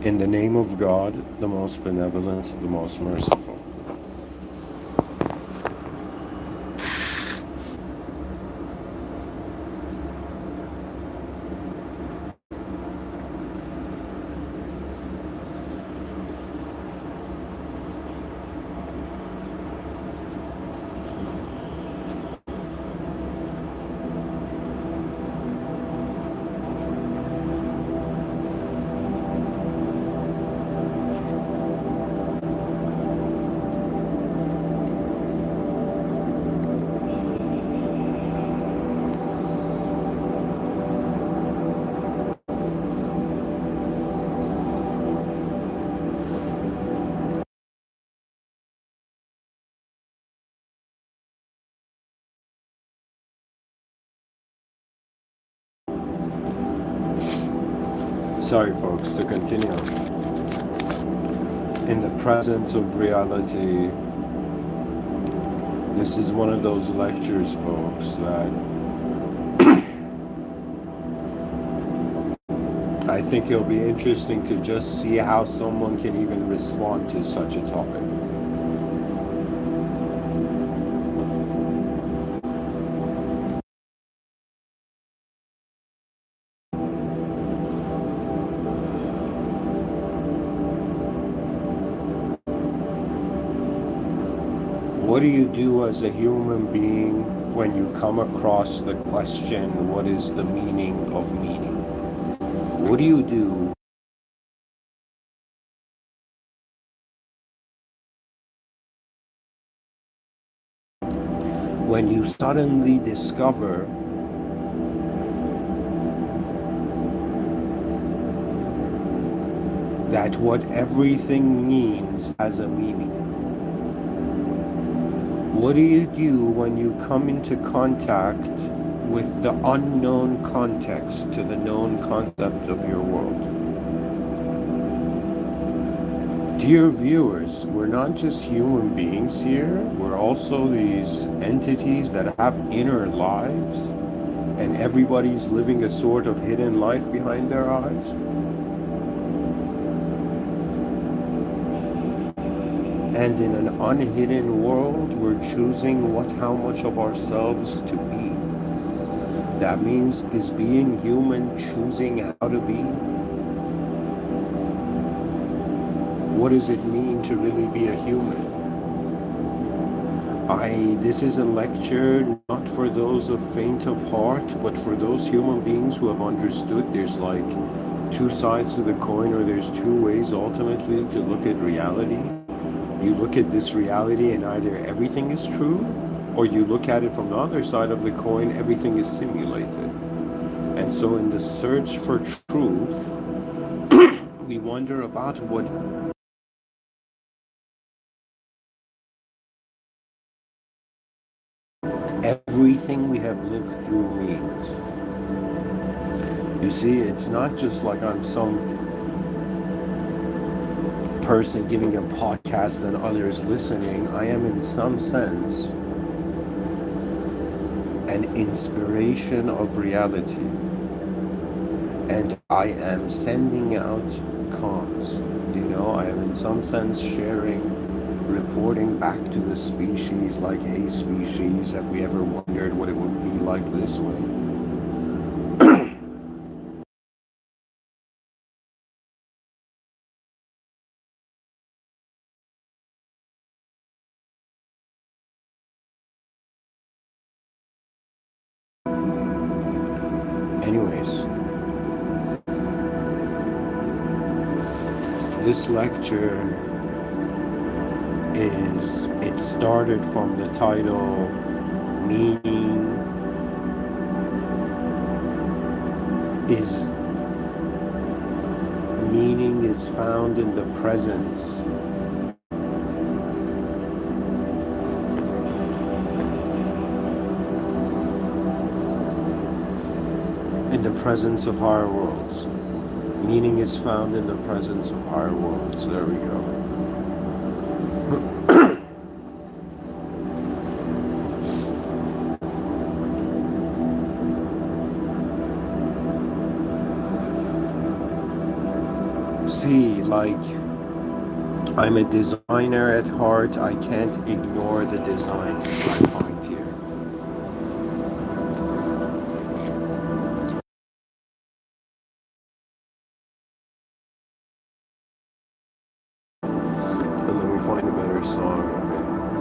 In the name of God, the most benevolent, the most merciful. Sorry, folks, to continue. In the presence of reality, this is one of those lectures, folks, that I think it'll be interesting to just see how someone can even respond to such a topic. What do you do as a human being when you come across the question, what is the meaning of meaning? What do you do when you suddenly discover that what everything means has a meaning? What do you do when you come into contact with the unknown context to the known concept of your world? Dear viewers, we're not just human beings here, we're also these entities that have inner lives, and everybody's living a sort of hidden life behind their eyes. And in an unhidden world, we're choosing how much of ourselves to be. That means, is being human choosing how to be? What does it mean to really be a human? This is a lecture not for those of faint of heart, but for those human beings who have understood there's like two sides to the coin, or there's two ways ultimately to look at reality. You look at this reality and either everything is true, or you look at it from the other side of the coin, everything is simulated. And so in the search for truth, we wonder about what everything we have lived through means. You see, it's not just like I'm some person giving a podcast and others listening. I am in some sense an inspiration of reality, and I am sending out comms. I am in some sense sharing, reporting back to the species, like, hey species, have we ever wondered what it would be like this way? Anyways, this lecture it started from the title, meaning is found in the presence of higher worlds. Meaning is found in the presence of higher worlds. There we go. see, like, I'm a designer at heart. I can't ignore the designs I find here. But let me find a better song.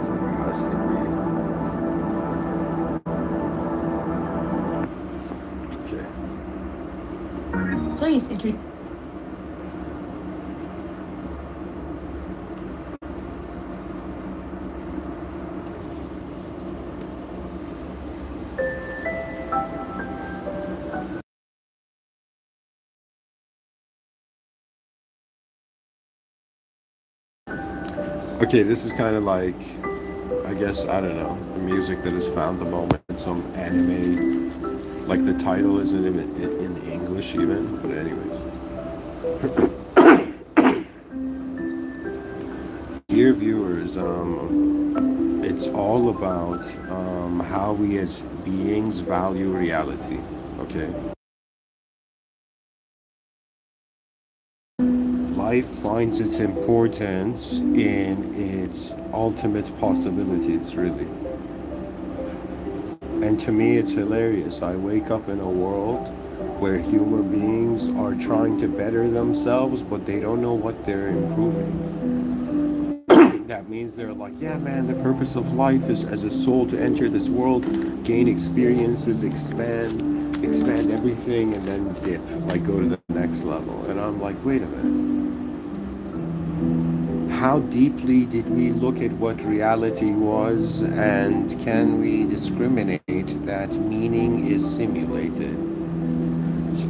It has to be. Okay. Please introduce. Okay, this is kind of like, I guess, I don't know, the music that has found the moment, some anime, like the title isn't even in English even, but anyways. Dear viewers, it's all about how we as beings value reality, okay? Life finds its importance in its ultimate possibilities, really. And to me, it's hilarious. I wake up in a world where human beings are trying to better themselves, but they don't know what they're improving. That means they're like, yeah, man, the purpose of life is as a soul to enter this world, gain experiences, expand everything, and then dip, like go to the next level. And I'm like, wait a minute. How deeply did we look at what reality was, and can we discriminate that meaning is simulated?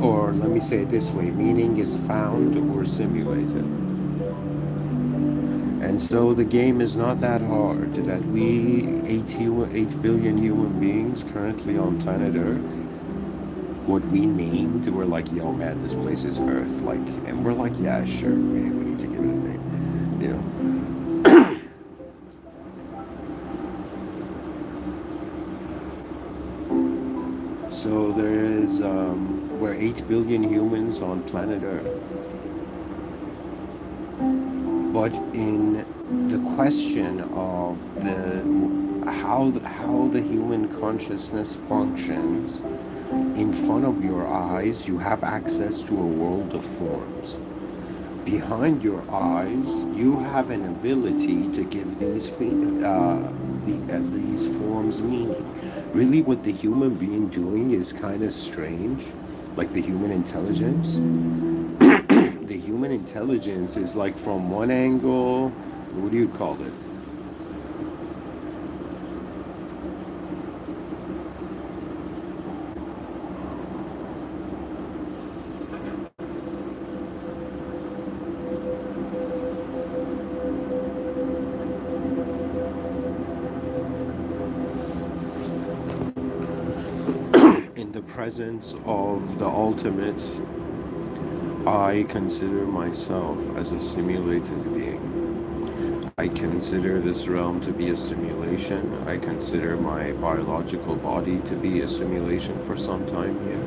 Or let me say it this way, meaning is found or simulated. And so the game is not that hard, that we 8 billion human beings currently on planet Earth, what we named, we're like, yo man, this place is Earth, like, and we're like, yeah, sure, we need to give it a name, you know. So there is, we're 8 billion humans on planet Earth. But in the question of how the human consciousness functions, in front of your eyes, you have access to a world of forms. Behind your eyes, you have an ability to give these forms meaning. Really, what the human being doing is kind of strange, like the human intelligence. The human intelligence is like from one angle, what do you call it? In the presence of the ultimate, I consider myself as a simulated being. I consider this realm to be a simulation. I consider my biological body to be a simulation for some time here.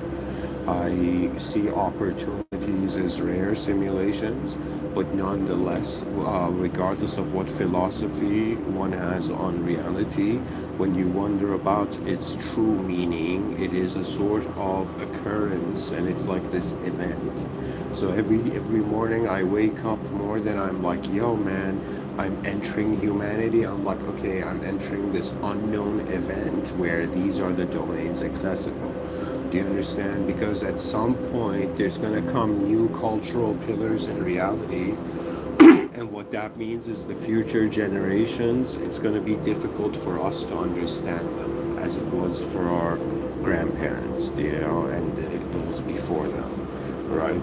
I see opportunities as rare simulations, but nonetheless, regardless of what philosophy one has on reality, when you wonder about its true meaning, it is a sort of occurrence, and it's like this event. So every morning I wake up more than I'm like, yo man, I'm entering humanity. I'm like, okay, I'm entering this unknown event where these are the domains accessible. Do you understand? Because at some point there's going to come new cultural pillars in reality. And what that means is the future generations, it's going to be difficult for us to understand them as it was for our grandparents, you know, and those before them, right?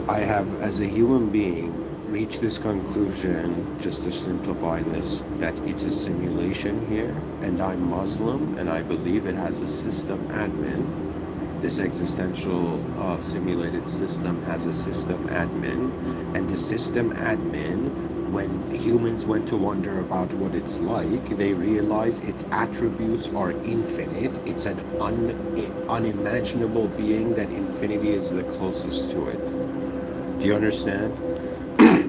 I have, as a human being, reached this conclusion, just to simplify this, that it's a simulation here, and I'm Muslim, and I believe it has a system admin. This existential simulated system has a system admin, and the system admin, when humans went to wonder about what it's like, they realized its attributes are infinite. It's an unimaginable being that infinity is the closest to it. Do you understand?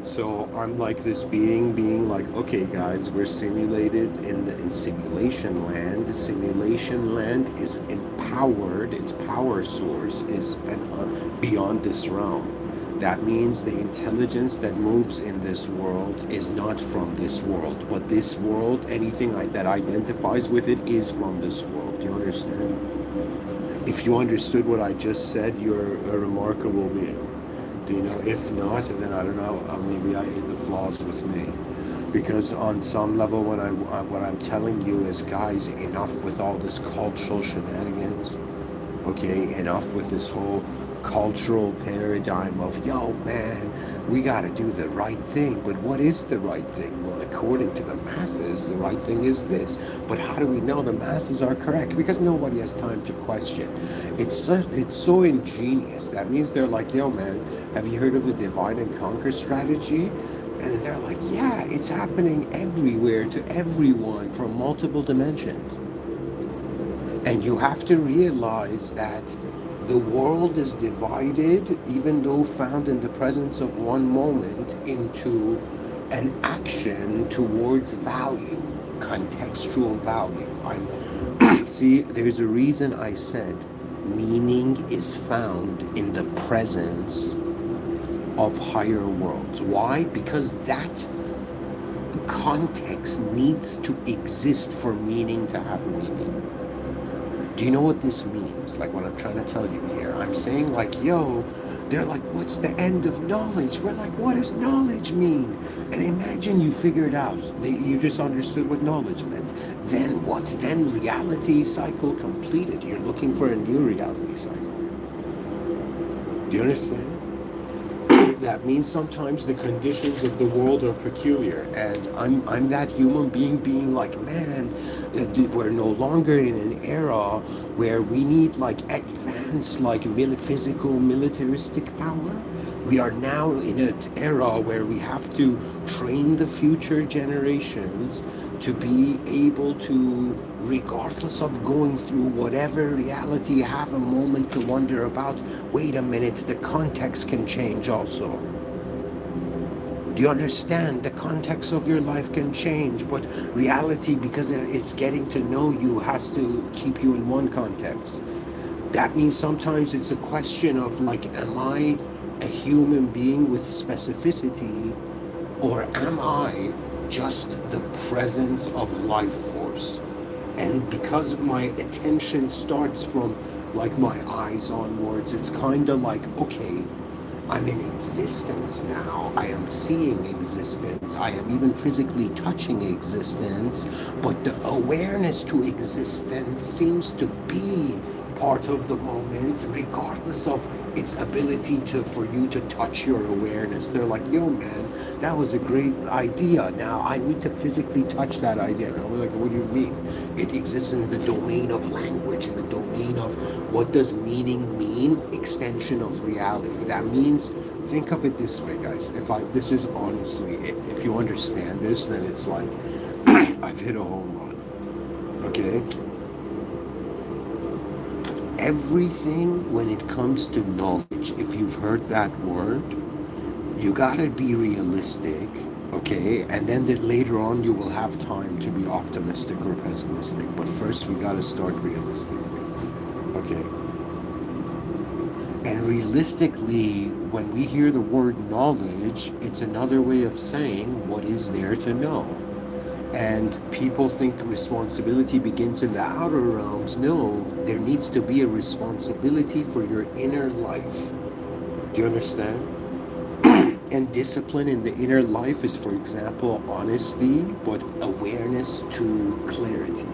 So I'm like this being like, okay, guys, we're simulated in simulation land. Simulation land is empowered. Its power source is beyond this realm. That means the intelligence that moves in this world is not from this world, but this world, anything that identifies with it, is from this world. Do you understand? If you understood what I just said, you're a remarkable being. Do you know? If not, then I don't know. Maybe the flaws with me, because on some level, what I'm telling you is, guys, enough with all this cultural shenanigans. Okay, enough with this whole cultural paradigm of, yo, man, we got to do the right thing. But what is the right thing? Well, according to the masses, the right thing is this. But how do we know the masses are correct? Because nobody has time to question. It's so ingenious. That means they're like, yo, man, have you heard of the divide and conquer strategy? And they're like, yeah, it's happening everywhere to everyone from multiple dimensions. And you have to realize that the world is divided, even though found in the presence of one moment, into an action towards value, contextual value. See, there's a reason I said meaning is found in the presence of higher worlds. Why? Because that context needs to exist for meaning to have meaning. Do you know what this means? Like what I'm trying to tell you here. I'm saying like, yo, they're like, what's the end of knowledge? We're like, what does knowledge mean? And imagine you figured out, you just understood what knowledge meant. Then what? Then reality cycle completed. You're looking for a new reality cycle. Do you understand? That means sometimes the conditions of the world are peculiar, and I'm that human being like, man, we're no longer in an era where we need like advanced like physical militaristic power. We are now in an era where we have to train the future generations to be able to, regardless of going through whatever reality, have a moment to wonder about, wait a minute, the context can change also. Do you understand? The context of your life can change, but reality, because it's getting to know you, has to keep you in one context. That means sometimes it's a question of like, am I a human being with specificity, or am I just the presence of life force? And because my attention starts from like my eyes onwards, it's kind of like, okay, I'm in existence now. I am seeing existence. I am even physically touching existence. But the awareness to existence seems to be part of the moment, regardless of its ability for you to touch your awareness. They're like, yo, man, that was a great idea. Now I need to physically touch that idea. And I'm like, what do you mean? It exists in the domain of language, in the domain of what does meaning mean? Extension of reality. That means, think of it this way, guys. This is honestly it. If you understand this, then it's like, I've hit a home run. Okay? Everything, when it comes to knowledge, if you've heard that word, you gotta be realistic, okay? And then later on you will have time to be optimistic or pessimistic. But first we gotta start realistically, okay? And realistically, when we hear the word knowledge, it's another way of saying what is there to know. And people think responsibility begins in the outer realms. No, there needs to be a responsibility for your inner life. Do you understand? And discipline in the inner life is, for example, honesty, but awareness to clarity.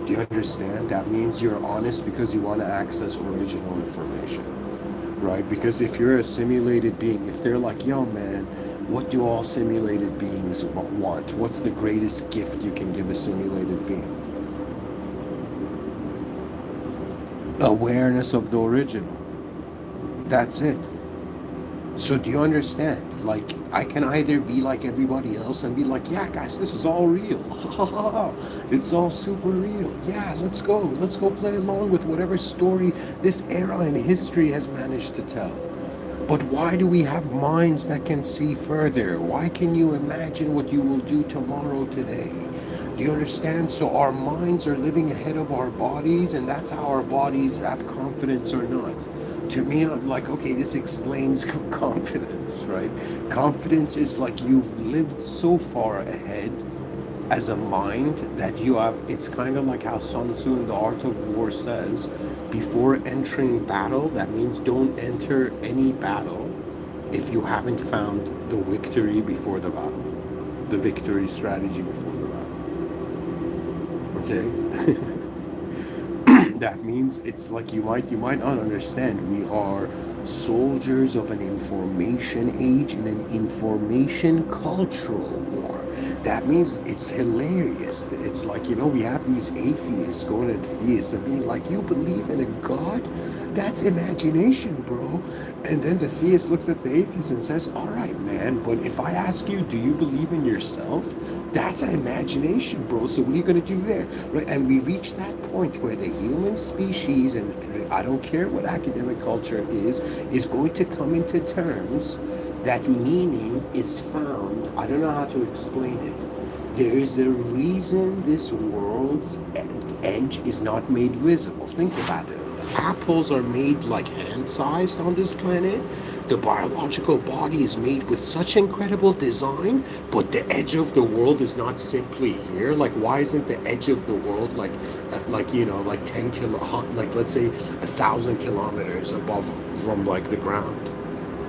Do you understand? That means you're honest because you want to access original information, right? Because if you're a simulated being, if they're like, yo, man, what do all simulated beings want? What's the greatest gift you can give a simulated being? Awareness of the original. That's it. So do you understand? Like, I can either be like everybody else and be like, yeah, guys, this is all real. It's all super real. Yeah, let's go. Let's go play along with whatever story this era in history has managed to tell. But why do we have minds that can see further? Why can you imagine what you will do tomorrow today? Do you understand? So our minds are living ahead of our bodies, and that's how our bodies have confidence or not. To me, I'm like, okay, this explains confidence, right? Confidence is like you've lived so far ahead as a mind that you have. It's kind of like how Sun Tzu in the Art of War says, before entering battle, that means don't enter any battle if you haven't found the victory before the battle, the victory strategy before the battle. Okay. That means it's like you might not understand. We are soldiers of an information age in an information cultural war. That means it's hilarious. It's like, we have these atheists going at theists and being like, you believe in a god? That's imagination, bro. And then the theist looks at the atheist and says, all right, man, but if I ask you, do you believe in yourself? That's an imagination, bro. So what are you going to do there? Right? And we reach that point where the human species, and I don't care what academic culture is going to come into terms that meaning is found. I don't know how to explain it. There is a reason this world's edge is not made visible. Think about it. Apples are made like hand-sized on this planet. The biological body is made with such incredible design, but the edge of the world is not simply here. Like, why isn't the edge of the world like 10 like let's say 1,000 kilometers above from like the ground?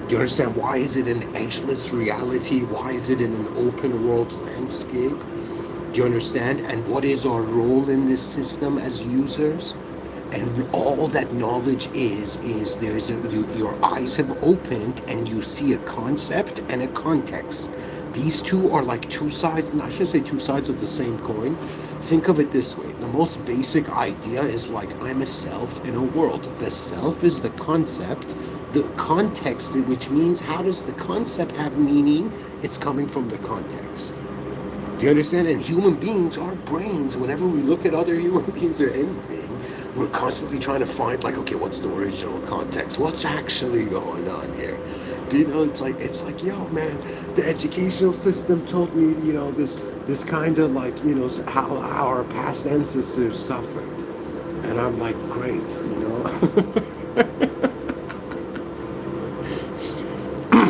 Do you understand? Why is it an edgeless reality? Why is it in an open world landscape? Do you understand? And what is our role in this system as users? And all that knowledge is your eyes have opened and you see a concept and a context. These two are like two sides, and I should say two sides of the same coin. Think of it this way. The most basic idea is like, I'm a self in a world. The self is the concept. The context, which means how does the concept have meaning? It's coming from the context. Do you understand? And human beings, our brains, whenever we look at other human beings or anything, we're constantly trying to find like, okay, what's the original context? What's actually going on here? Do you know? It's like, yo, man, the educational system told me, this kind of like, how our past ancestors suffered, and I'm like, great.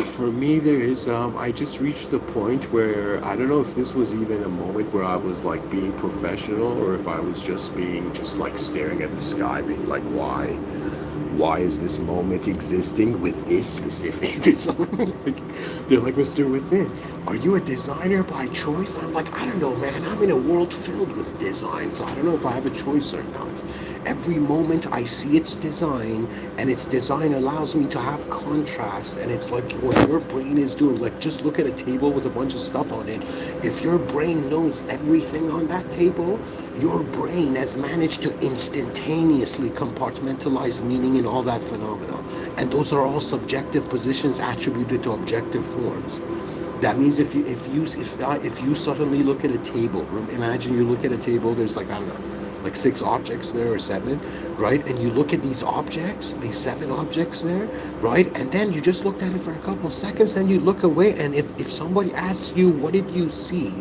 For me, there is, I just reached the point where I don't know if this was even a moment where I was like being professional or if I was just being just like staring at the sky, being like, why is this moment existing with this specific design? They're like, Mr. Within, are you a designer by choice? I'm like, I don't know, man. I'm in a world filled with design, so I don't know if I have a choice or not. Every moment I see its design, and its design allows me to have contrast, and it's like what your brain is doing. Like, just look at a table with a bunch of stuff on it. If your brain knows everything on that table, your brain has managed to instantaneously compartmentalize meaning in all that phenomena. And those are all subjective positions attributed to objective forms. That means if you suddenly look at a table, imagine you look at a table, there's like, I don't know, like 6 objects there or 7, right? And you look at these objects, these 7 objects there, right? And then you just looked at it for a couple of seconds, then you look away, and if somebody asks you, what did you see?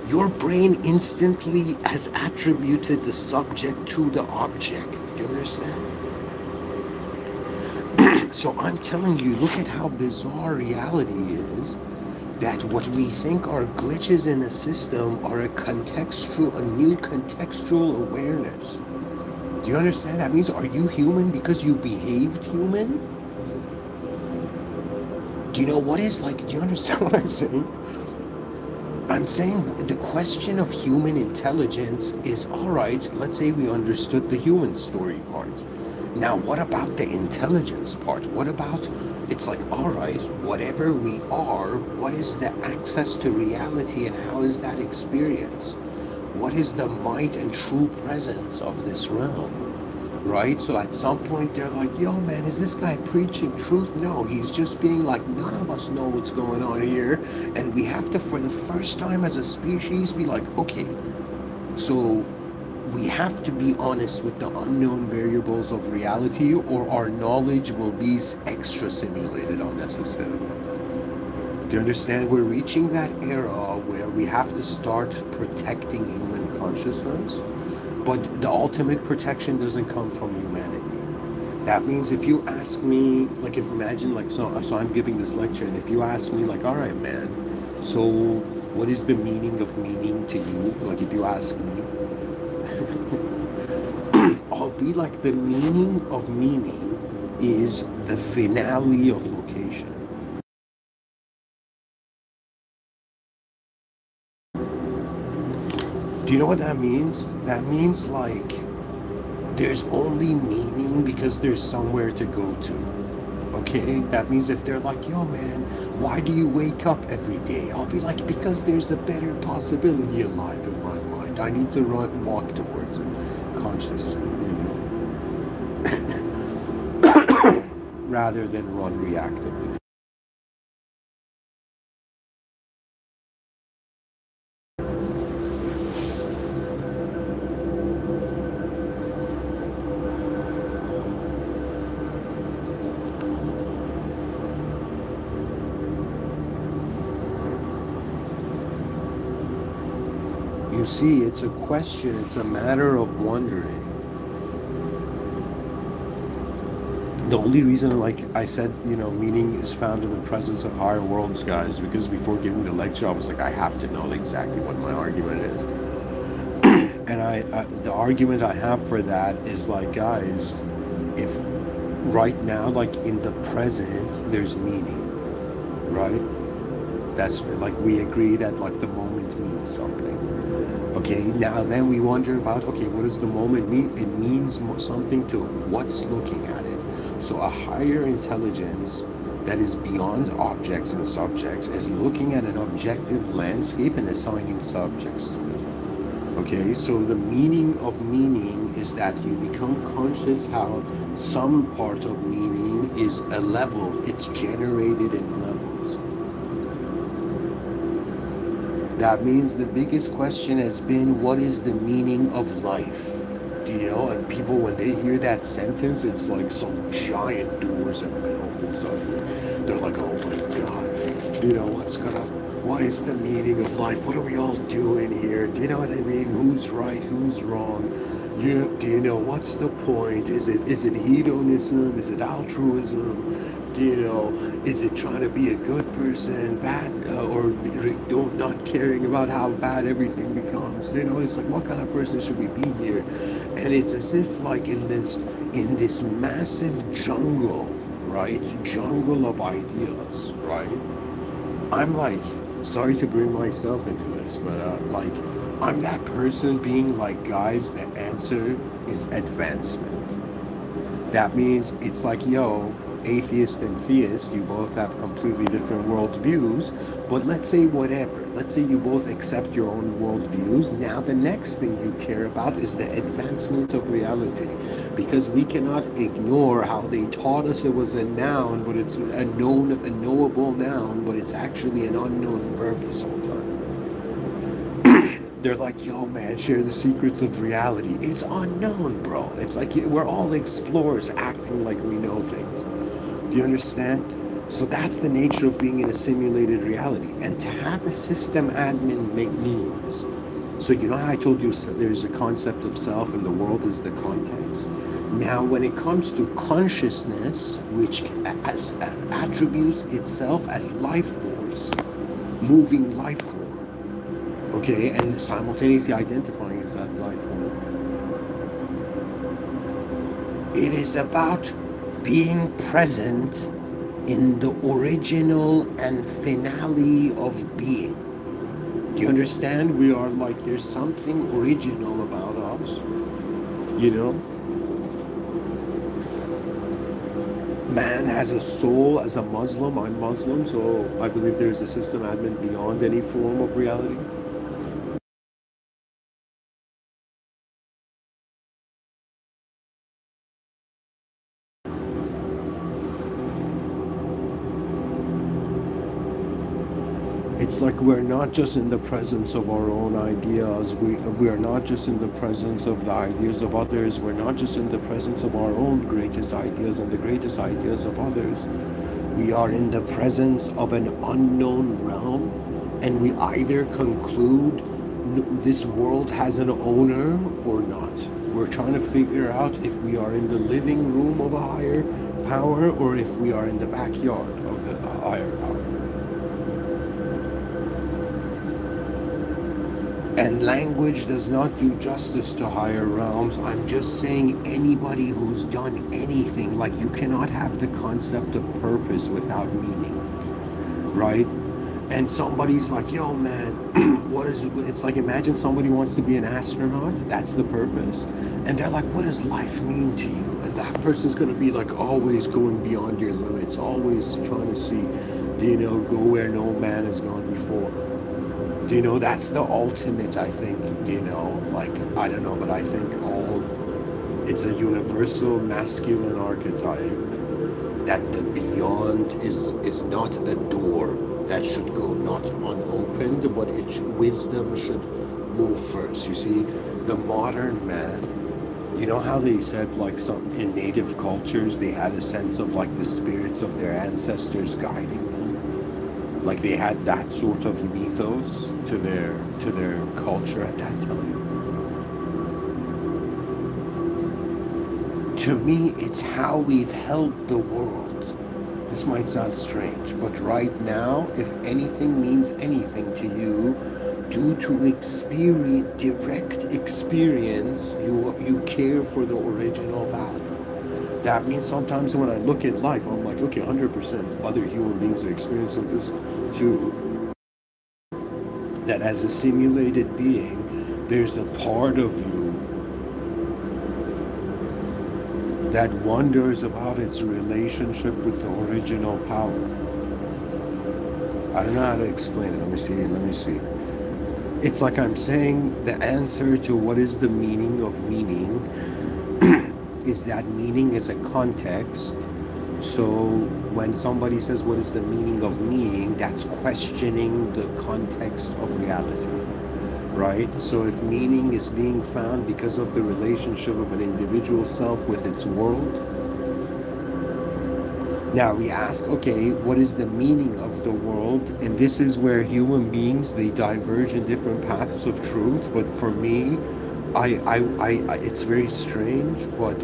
Your brain instantly has attributed the subject to the object. Do you understand? So I'm telling you, look at how bizarre reality is, that what we think are glitches in a system are a new contextual awareness. Do you understand? That means, are you human because you behaved human? Do you know what is like, do you understand what I'm saying? I'm saying the question of human intelligence is, all right, let's say we understood the human story part. Now, what about the intelligence part? What about, it's like, all right, whatever we are, what is the access to reality and how is that experienced? What is the might and true presence of this realm? Right? So at some point they're like, yo, man, is this guy preaching truth? No, he's just being like, none of us know what's going on here. And we have to, for the first time as a species, be like, okay, so we have to be honest with the unknown variables of reality, or our knowledge will be extra simulated unnecessarily. Do you understand? We're reaching that era where we have to start protecting human consciousness, but the ultimate protection doesn't come from humanity. That means if you ask me, like, if imagine, like, so I'm giving this lecture, and if you ask me, like, all right, man, so what is the meaning of meaning to you? Like, if you ask me, I'll be like, the meaning of meaning is the finale of location. Do you know what that means? That means, like, there's only meaning because there's somewhere to go to. Okay? That means if they're like, yo, man, why do you wake up every day? I'll be like, because there's a better possibility alive in my mind. I need to walk towards it consciously, rather than run reactively. You see, it's a question, it's a matter of wondering. The only reason, like I said, meaning is found in the presence of higher worlds, guys, because before giving the lecture, I was like, I have to know exactly what my argument is. And the argument I have for that is like, guys, if right now, like in the present, there's meaning, right? That's like, we agree that like the moment means something. Okay, now then we wonder about, okay, what does the moment mean? It means something to what's looking at it. So a higher intelligence that is beyond objects and subjects is looking at an objective landscape and assigning subjects to it. Okay, so the meaning of meaning is that you become conscious how some part of meaning is a level, it's generated in levels. That means the biggest question has been, what is the meaning of life? And people, when they hear that sentence, it's like some giant doors have been opened suddenly. They're like, oh my God, what is the meaning of life? What are we all doing here? Do you know what I mean? Who's right? Who's wrong? Do you know what's the point? Is it hedonism? Is it altruism? Is it trying to be a good person, bad, or not caring about how bad everything becomes? It's like, what kind of person should we be here? And it's as if like in this massive jungle, right? Jungle of ideas, right? I'm like, sorry to bring myself into this, but like, I'm that person being like, guys, the answer is advancement. That means it's like, yo, atheist and theist, you both have completely different worldviews, but let's say whatever. Let's say you both accept your own worldviews. Now the next thing you care about is the advancement of reality, because we cannot ignore how they taught us it was a noun, but it's a knowable noun, but it's actually an unknown verb this whole time. They're like, yo, man, share the secrets of reality. It's unknown, bro. It's like we're all explorers acting like we know things. Do you understand? So that's the nature of being in a simulated reality. And to have a system admin means, so how I told you there's a concept of self and the world is the context. Now, when it comes to consciousness, which attributes itself as life force, moving life force, okay, and simultaneously identifying as that life form. It is about being present in the original and finale of being. Do you understand? We are like, there's something original about us, Man has a soul. As a Muslim, I'm Muslim, so I believe there's a system admin beyond any form of reality. it's like we're not just in the presence of our own ideas. We are not just in the presence of the ideas of others. We're not just in the presence of our own greatest ideas and the greatest ideas of others. We are in the presence of an unknown realm, and we either conclude this world has an owner or not. We're trying to figure out if we are in the living room of a higher power or if we are in the backyard of the higher power. And language does not do justice to higher realms. I'm just saying anybody who's done anything, like you cannot have the concept of purpose without meaning, right? And somebody's like, yo man, what is it? It's like, imagine somebody wants to be an astronaut, that's the purpose. And they're like, what does life mean to you? And that person's gonna be like always going beyond your limits, always trying to see, go where no man has gone before. That's the ultimate, I think, like, I don't know, but I think it's a universal masculine archetype that the beyond is not a door that should go not unopened, but wisdom should move first. You see, the modern man, you know how they said, like, some in native cultures, they had a sense of, like, the spirits of their ancestors guiding them? Like they had that sort of mythos to their culture at that time. To me, it's how we've held the world. This might sound strange, but right now, if anything means anything to you, due to direct experience, you care for the original value. That means sometimes when I look at life, I'm like, okay, 100% other human beings are experiencing this too. That as a simulated being, there's a part of you that wonders about its relationship with the original power. I don't know how to explain it. Let me see. It's like I'm saying the answer to what is the meaning of meaning is that meaning is a context. So when somebody says what is the meaning of meaning, that's questioning the context of reality, right? So if meaning is being found because of the relationship of an individual self with its world, now we ask, okay, what is the meaning of the world? And this is where human beings, they diverge in different paths of truth. But for me, it's very strange, but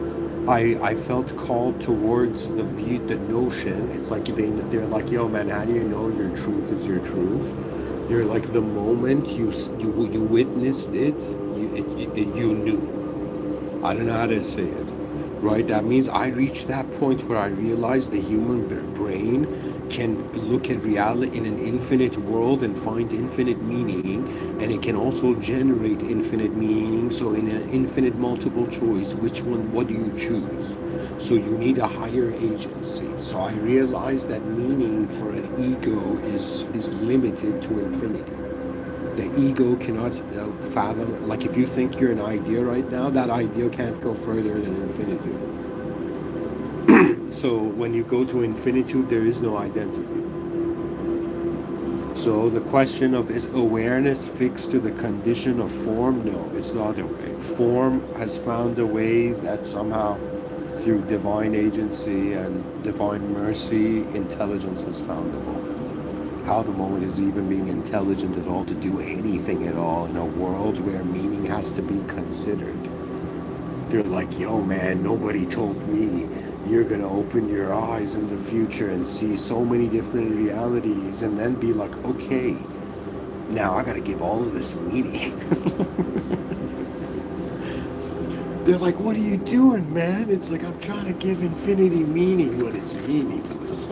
I felt called towards the notion. It's like they're like, yo man, how do you know your truth is your truth? You're like, the moment you witnessed it, you knew. I don't know how to say it, right? That means I reached that point where I realized the human brain can look at reality in an infinite world and find infinite meaning, and it can also generate infinite meaning. So in an infinite multiple choice, what do you choose? So you need a higher agency. So I realized that meaning for an ego is limited to infinity. The ego cannot fathom, like if you think you're an idea right now, that idea can't go further than infinity. So when you go to infinitude, there is no identity. So the question of, is awareness fixed to the condition of form? No, it's not a way. Form has found a way that somehow through divine agency and divine mercy, intelligence has found a moment. How the moment is even being intelligent at all to do anything at all in a world where meaning has to be considered. They're like, yo man, nobody told me you're gonna open your eyes in the future and see so many different realities and then be like, okay, now I gotta give all of this meaning. They're like, what are you doing, man? It's like, I'm trying to give infinity meaning when it's meaningless.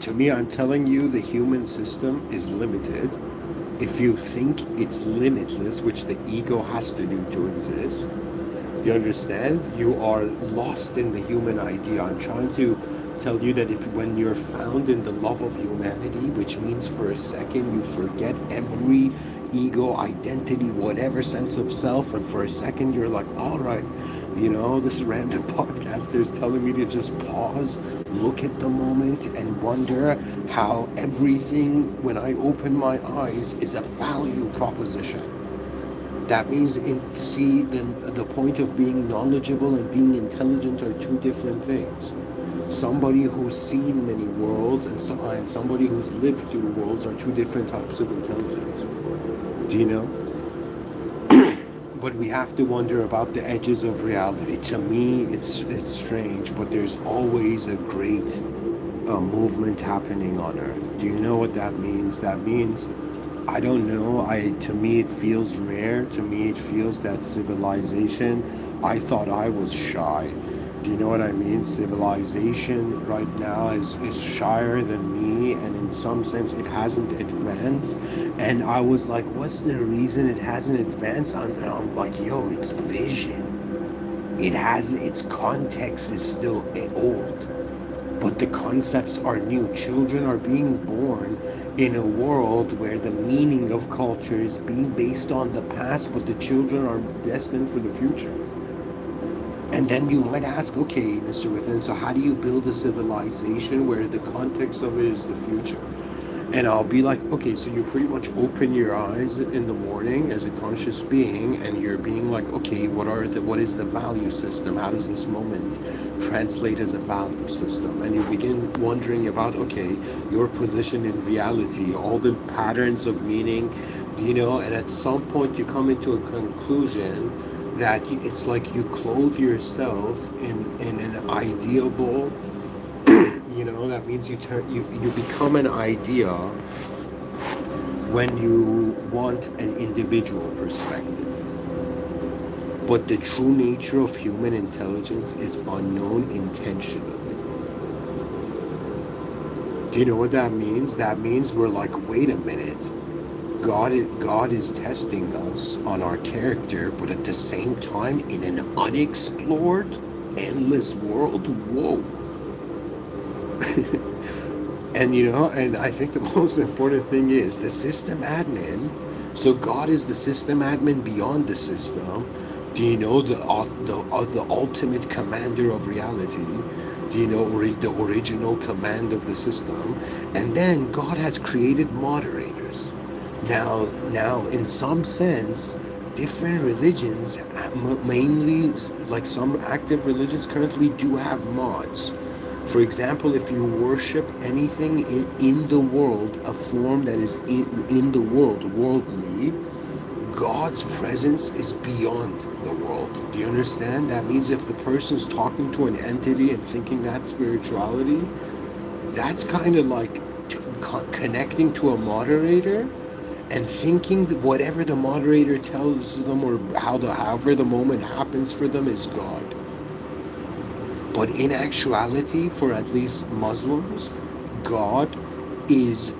To me, I'm telling you, the human system is limited. If you think it's limitless, which the ego has to do to exist, you understand? You are lost in the human idea. I'm trying to tell you that when you're found in the love of humanity, which means for a second you forget every ego, identity, whatever sense of self, and for a second you're like, all right, this random podcaster is telling me to just pause, look at the moment, and wonder how everything, when I open my eyes, is a value proposition. That means, see, the point of being knowledgeable and being intelligent are two different things. Somebody who's seen many worlds and somebody who's lived through worlds are two different types of intelligence. Do you know? But we have to wonder about the edges of reality. To me, it's strange, but there's always a great movement happening on Earth. Do you know what that means? That means, I don't know. To me, it feels rare. To me, it feels that civilization. I thought I was shy. Do you know what I mean? Civilization right now is shyer than me, and in some sense, it hasn't advanced. And I was like, what's the reason it hasn't advanced? I'm like, yo, it's vision. Its context is still old, but the concepts are new. Children are being born in a world where the meaning of culture is being based on the past, but the children are destined for the future. And then you might ask, okay, Mr. Within, so how do you build a civilization where the context of it is the future? And I'll be like, okay, so you pretty much open your eyes in the morning as a conscious being, and you're being like, okay, what is the value system? How does this moment translate as a value system? And you begin wondering about, okay, your position in reality, all the patterns of meaning, and at some point you come into a conclusion that it's like you clothe yourself in an ideable, that means you become an idea when you want an individual perspective. But the true nature of human intelligence is unknown intentionally. Do you know what that means? That means we're like, wait a minute. God is testing us on our character, but at the same time, in an unexplored, endless world, whoa. And I think the most important thing is the system admin. So God is the system admin beyond the system. Do you know the ultimate commander of reality? Do you know the original command of the system? And then God has created moderators. Now, in some sense, different religions, mainly like some active religions currently do have mods. For example, if you worship anything in the world, a form that is in the world, worldly, God's presence is beyond the world. Do you understand? That means if the person's talking to an entity and thinking that's spirituality, that's kind of like connecting to a moderator and thinking that whatever the moderator tells them or however the moment happens for them is God. But in actuality, for at least Muslims, God is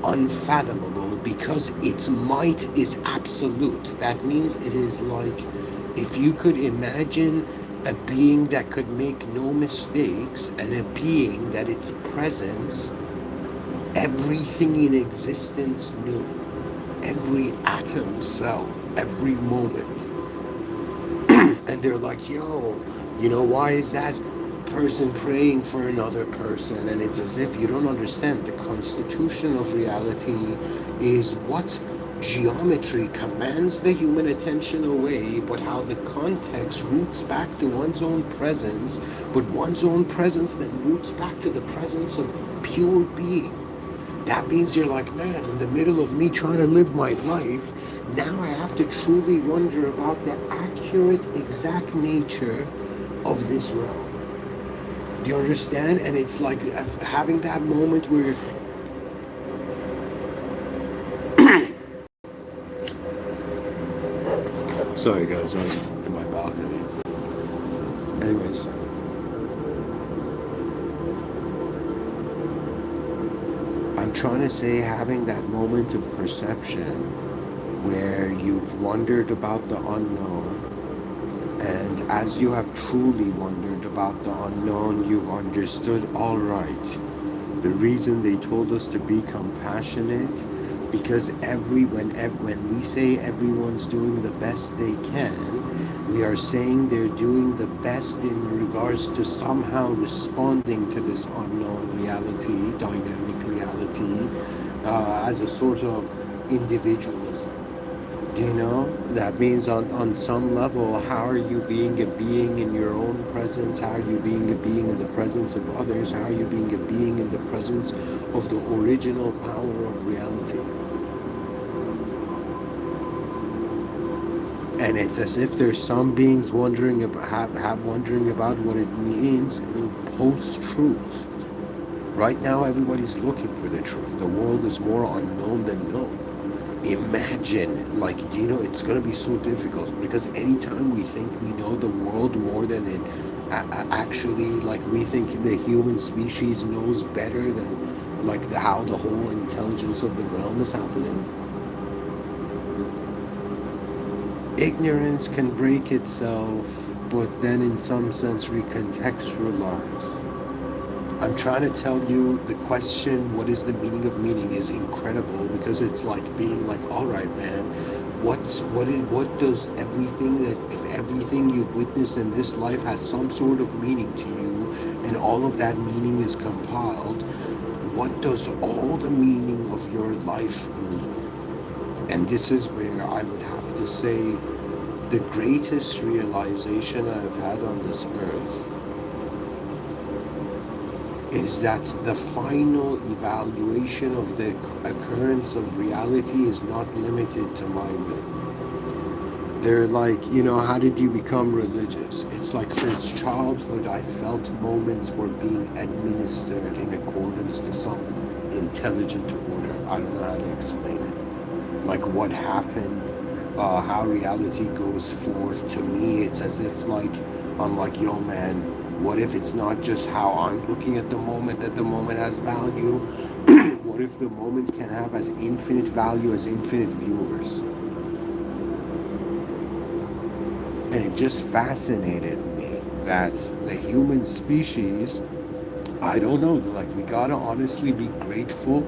unfathomable because its might is absolute. That means it is like if you could imagine a being that could make no mistakes and a being that its presence, everything in existence knew, every atom, cell, every moment. And they're like, yo, why is that person praying for another person? And it's as if you don't understand. The constitution of reality is what geometry commands the human attention away, but how the context roots back to one's own presence, but one's own presence then roots back to the presence of pure being. That means you're like, man, in the middle of me trying to live my life, now I have to truly wonder about the accurate, exact nature of this realm. Do you understand? And it's like having that moment where sorry guys, I'm in my balcony. Anyways, I'm trying to say having that moment of perception where you've wondered about the unknown, and as you have truly wondered about the unknown, you've understood, all right, the reason they told us to be compassionate, because when we say everyone's doing the best they can, we are saying they're doing the best in regards to somehow responding to this unknown reality, dynamic reality, as a sort of individualism. You know, that means on some level, how are you being a being in your own presence? How are you being a being in the presence of others? How are you being a being in the presence of the original power of reality? And it's as if there's some beings wondering about wondering about what it means post-truth. Right now, everybody's looking for the truth. The world is more unknown than known. Imagine, like, you know, it's going to be so difficult because anytime we think we know the world more than it actually, like, we think the human species knows better than, like, how the whole intelligence of the realm is happening. Ignorance can break itself, but then in some sense recontextualize. I'm trying to tell you the question, what is the meaning of meaning, is incredible because it's like being like, all right, man, what does everything that, if everything you've witnessed in this life has some sort of meaning to you and all of that meaning is compiled, what does all the meaning of your life mean? And this is where I would have to say the greatest realization I've had on this earth is that the final evaluation of the occurrence of reality is not limited to my will. They're like, you know, how did you become religious? It's like since childhood I felt moments were being administered in accordance to some intelligent order. I don't know how to explain it. Like what happened, how reality goes forth. To me, it's as if like, I'm like, yo man, what if it's not just how I'm looking at the moment, that the moment has value? What if the moment can have as infinite value as infinite viewers? And it just fascinated me that the human species, I don't know, like we gotta honestly be grateful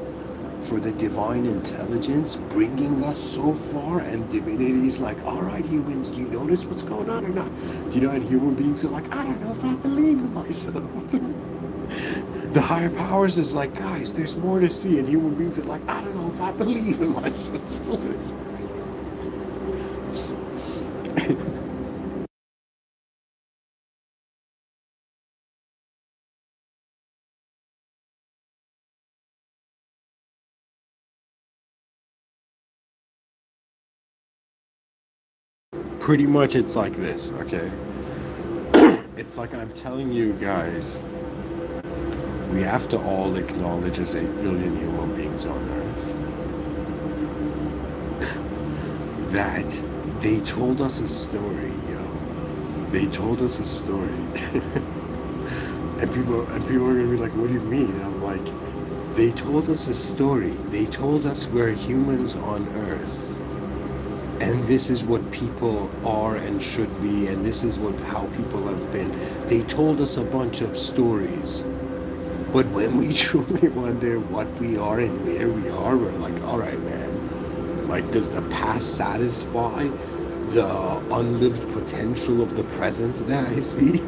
for the divine intelligence bringing us so far, and divinity is like, all right, humans, do you notice what's going on or not? You know, and human beings are like, I don't know if I believe in myself. The higher powers is like, guys, there's more to see, and human beings are like, I don't know if I believe in myself. Pretty much it's like this, okay? It's like I'm telling you guys, we have to all acknowledge as 8 billion human beings on Earth that they told us a story, yo. They told us a story. and people are gonna be like, what do you mean? I'm like, they told us a story. They told us we're humans on Earth. And this is what people are and should be, and this is how people have been. They told us a bunch of stories. But when we truly wonder what we are and where we are, we're like, all right, man. Like, does the past satisfy the unlived potential of the present that I see?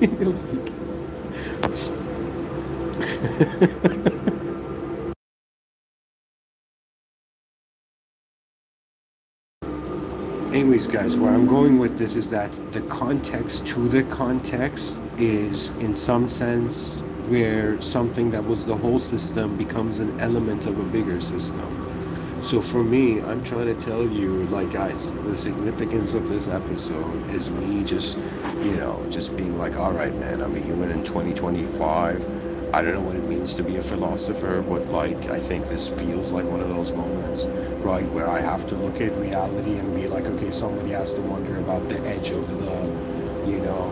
Anyways, guys, where I'm going with this is that the context to the context is, in some sense, where something that was the whole system becomes an element of a bigger system. So for me, I'm trying to tell you, like, guys, the significance of this episode is me just, you know, just being like, all right, man, I'm a human in 2025. I don't know what it means to be a philosopher, but like, I think this feels like one of those moments, right, where I have to look at reality and be like, okay, somebody has to wonder about the edge of the, you know,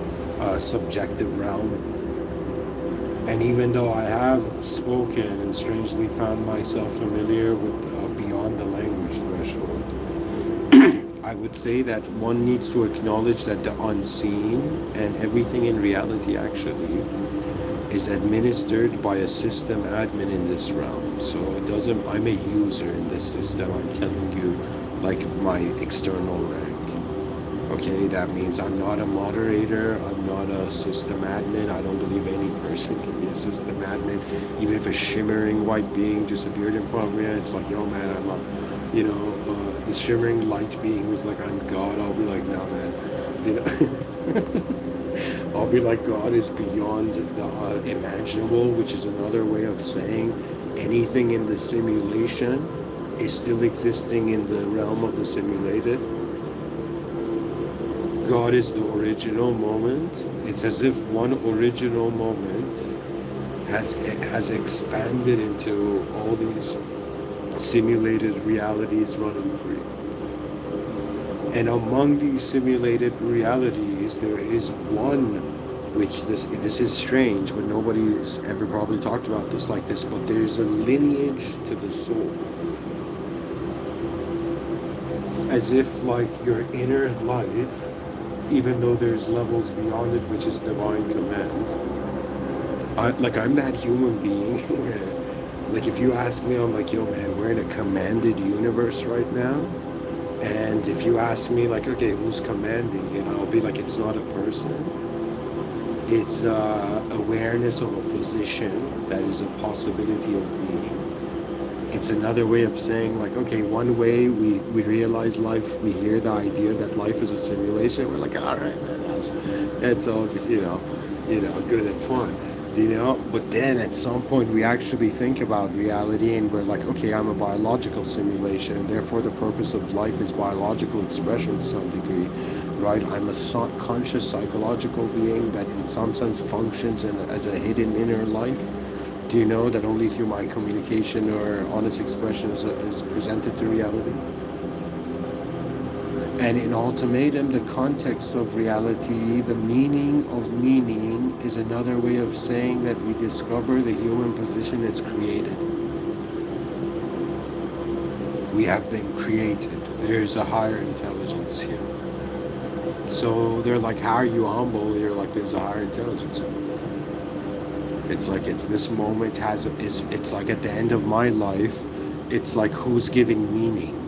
subjective realm. And even though I have spoken and strangely found myself familiar with beyond the language threshold, I would say that one needs to acknowledge that the unseen and everything in reality actually is administered by a system admin in this realm. So it doesn't, I'm a user in this system. I'm telling you like my external rank. Okay, that means I'm not a moderator, I'm not a system admin. I don't believe any person can be a system admin. Even if a shimmering white being just appeared in front of me, it's like, yo man, I'm a, you know, the shimmering light being was like, I'm God. I'll be like, no man, you know. I'll be like, God is beyond the imaginable, which is another way of saying anything in the simulation is still existing in the realm of the simulated. God is the original moment. It's as if one original moment has expanded into all these simulated realities running free. And among these simulated realities, there is one, which this is strange, but nobody's ever probably talked about this like this, but there's a lineage to the soul. As if like your inner life, even though there's levels beyond it, which is divine command. I'm that human being where, like if you ask me, I'm like, yo man, we're in a commanded universe right now. And if you ask me like, okay, who's commanding? You know, I'll be like, it's not a person. It's awareness of a position that is a possibility of being. It's another way of saying like, okay, one way we realize life, we hear the idea that life is a simulation. We're like, all right, man, that's all, you know, good and fun. You know, but then at some point we actually think about reality and we're like, okay, I'm a biological simulation, therefore the purpose of life is biological expression to some degree, right? I'm a conscious psychological being that in some sense functions as a hidden inner life. Do you know that only through my communication or honest expression is presented to reality? And in ultimatum, the context of reality, the meaning of meaning is another way of saying that we discover the human position is created. We have been created. There's a higher intelligence here. So they're like, how are you humble? You're like, there's a higher intelligence. It's like, it's this moment it's like at the end of my life, it's like who's giving meaning?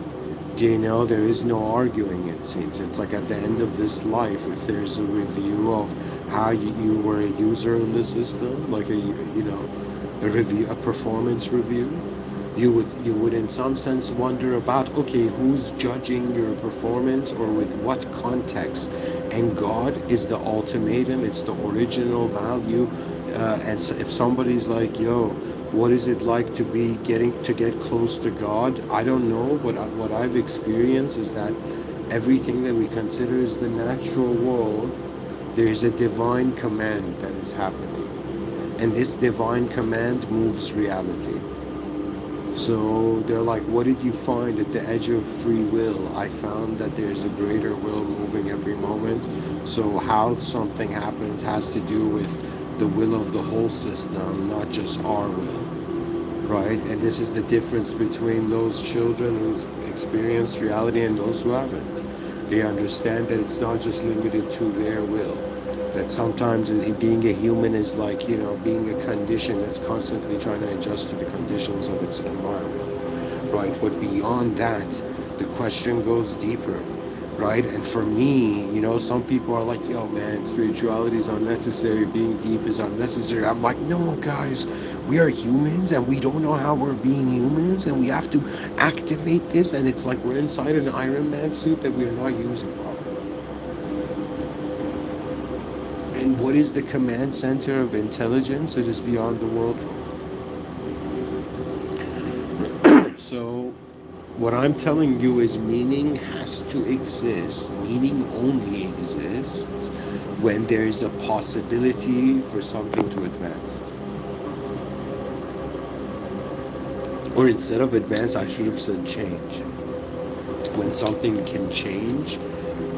Do you know, there is no arguing, it seems. It's like at the end of this life, if there's a review of how you were a user in the system, like a review, a performance review, you would in some sense wonder about, okay, who's judging your performance or with what context? And God is the ultimatum, it's the original value. And so if somebody's like, yo, what is it like to get close to God? I don't know, but what I've experienced is that everything that we consider as the natural world, there's a divine command that is happening. And this divine command moves reality. So they're like, what did you find at the edge of free will? I found that there's a greater will moving every moment. So how something happens has to do with the will of the whole system, not just our will, right? And this is the difference between those children who've experienced reality and those who haven't. They understand that it's not just limited to their will, that sometimes being a human is like, being a condition that's constantly trying to adjust to the conditions of its environment, right? But beyond that, the question goes deeper, right? And for me, some people are like, yo man, spirituality is unnecessary, being deep is unnecessary. I'm like, no guys, we are humans and we don't know how we're being humans and we have to activate this, and it's like we're inside an Iron Man suit that we're not using properly. And what is the command center of intelligence? It is beyond the world. So what I'm telling you is meaning has to exist. Meaning only exists when there is a possibility for something to advance. Or instead of advance, I should have said change. When something can change,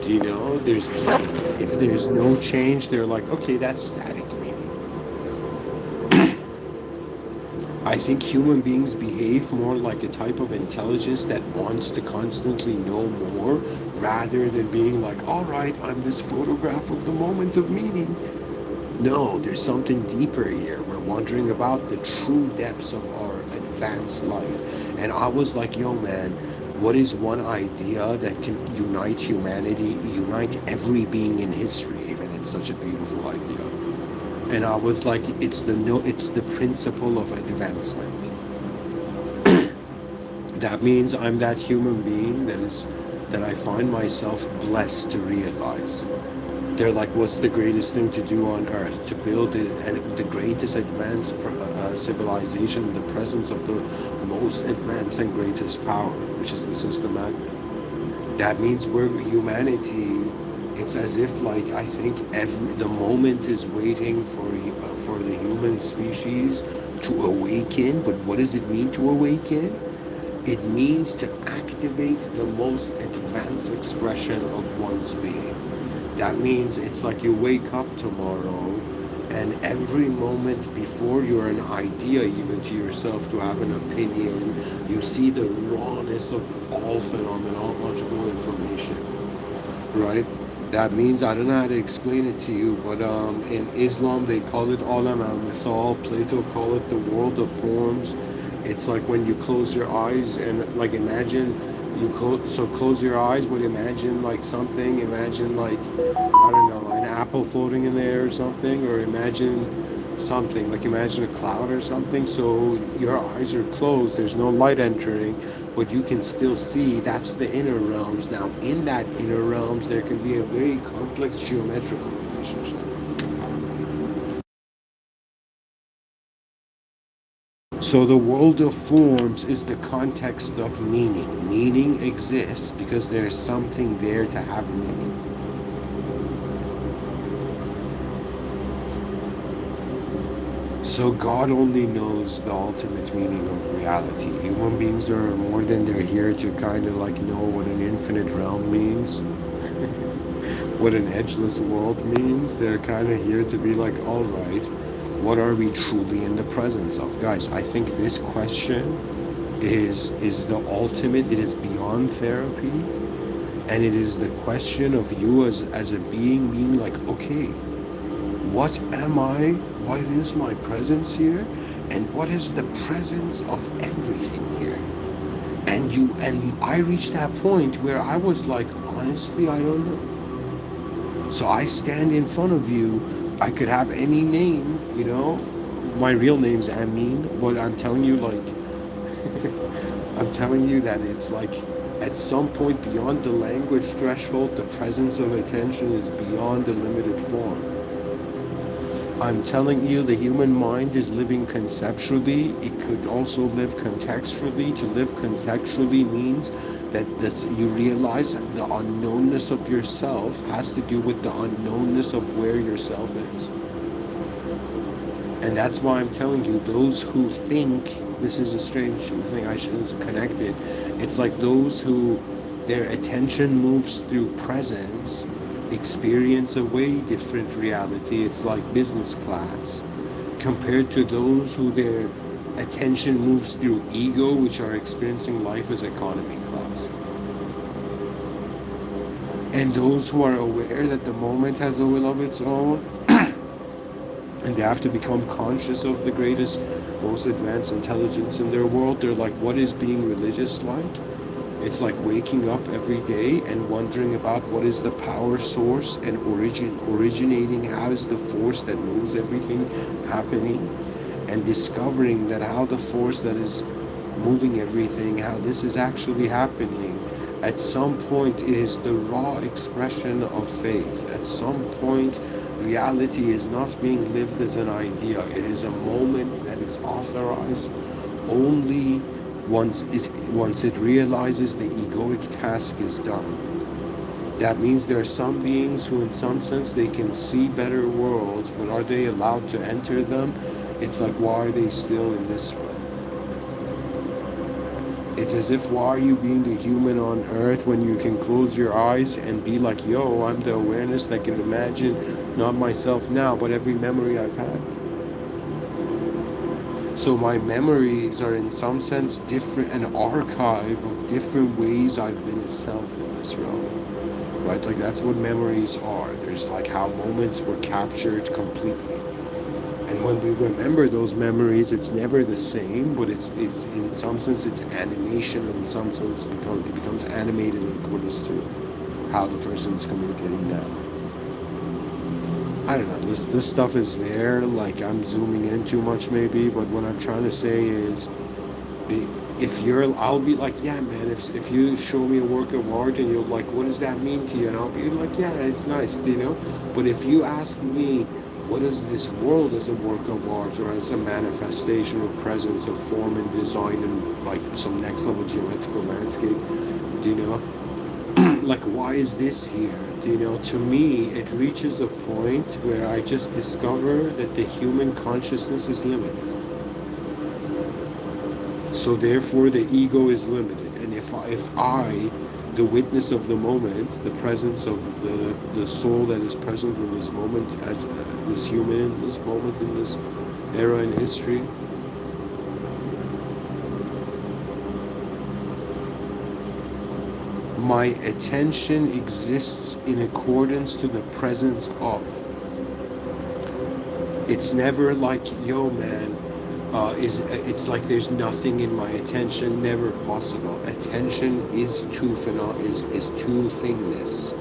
if there's no change, they're like, okay, that's static meaning. I think human beings behave more like a type of intelligence that wants to constantly know more, rather than being like, all right, I'm this photograph of the moment of meaning. No, there's something deeper here. We're wondering about the true depths of our advanced life. And I was like, yo, man, what is one idea that can unite humanity, unite every being in history, even? It's such a beautiful idea. And I was like, it's the no, it's the principle of advancement. That means I'm that human being that I find myself blessed to realize. They're like, what's the greatest thing to do on earth? To build it, and the greatest advanced civilization in the presence of the most advanced and greatest power, which is the system magnet. That means we're humanity. It's as if, like, I think the moment is waiting for the human species to awaken. But what does it mean to awaken? It means to activate the most advanced expression of one's being. That means it's like you wake up tomorrow, and every moment before you're an idea, even to yourself, to have an opinion, you see the rawness of all phenomenological information, right? That means, I don't know how to explain it to you, but in Islam they call it alam al-mithal. Plato call it the world of forms. It's like when you close your eyes and, like, imagine close your eyes, but imagine like something. Imagine, like, I don't know, an apple floating in there or something, or imagine something like, imagine a cloud or something. So your eyes are closed, there's no light entering, but you can still see. That's the inner realms. Now in that inner realms there can be a very complex geometrical relationship. So the world of forms is the context of meaning. Meaning exists because there is something there to have meaning. So God only knows the ultimate meaning of reality. Human beings are more than they're here to kind of like know what an infinite realm means, what an edgeless world means. They're kind of here to be like, all right, what are we truly in the presence of? Guys, I think this question is the ultimate. It is beyond therapy, and it is the question of you as a being like, okay, what am I? What is my presence here? And what is the presence of everything here? And I reached that point where I was like, honestly, I don't know. So I stand in front of you. I could have any name, you know. My real name's Amin, but I'm telling you, like, I'm telling you that it's like, at some point beyond the language threshold, the presence of attention is beyond the limited form. I'm telling you, the human mind is living conceptually. It could also live contextually. To live contextually means that you realize the unknownness of yourself has to do with the unknownness of where yourself is. And that's why I'm telling you, those who think, this is a strange thing, I shouldn't connect it. It's like those who their attention moves through presence experience a way different reality. It's like business class compared to those who their attention moves through ego, which are experiencing life as economy class. And those who are aware that the moment has a will of its own, and they have to become conscious of the greatest, most advanced intelligence in their world, they're like, what is being religious like? It's like waking up every day and wondering about what is the power source and originating, how is the force that moves everything happening, and discovering that how the force that is moving everything, how this is actually happening. At some point, it is the raw expression of faith. At some point, reality is not being lived as an idea. It is a moment that is authorized only once it realizes the egoic task is done. That means there are some beings who, in some sense, they can see better worlds, but are they allowed to enter them? It's like, why are they still in this world? It's as if, why are you being a human on earth when you can close your eyes and be like, yo, I'm the awareness that can imagine not myself now, but every memory I've had. So my memories are in some sense different, an archive of different ways I've been a self in this realm, right? Like that's what memories are. There's like how moments were captured completely. And when we remember those memories, it's never the same, but it's in some sense it's animation, and in some sense it becomes animated in accordance to how the person's communicating now. I don't know. This stuff is there. Like I'm zooming in too much, maybe. But what I'm trying to say is, if you're, I'll be like, yeah, man. If you show me a work of art and you're like, what does that mean to you? And I'll be like, yeah, it's nice, you know. But if you ask me, what is this world as a work of art or as a manifestation or presence of form and design and like some next level geometrical landscape, you know, like why is this here? You know, to me, it reaches a point where I just discover that the human consciousness is limited. So therefore, the ego is limited. And if I, the witness of the moment, the presence of the soul that is present in this moment, as this human in this moment, in this era in history, my attention exists in accordance to the presence of. It's never like, yo, man, it's like there's nothing in my attention. Never possible. Attention is two thingness,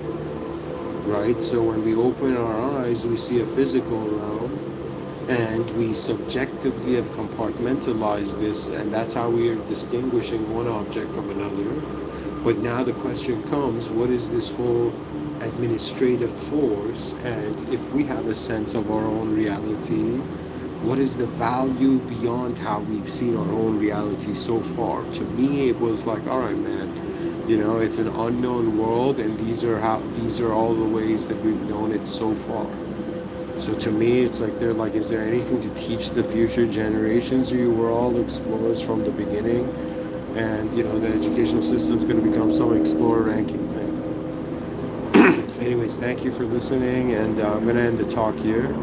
right? So when we open our eyes, we see a physical realm, and we subjectively have compartmentalized this, and that's how we are distinguishing one object from another. But now the question comes, what is this whole administrative force? And if we have a sense of our own reality, what is the value beyond how we've seen our own reality so far? To me, it was like, all right, man, you know, it's an unknown world, and these are all the ways that we've known it so far. So to me, it's like they're like, is there anything to teach the future generations? You were all explorers from the beginning, and you know the educational system's going to become some explorer ranking thing. Anyways, thank you for listening, and I'm going to end the talk here.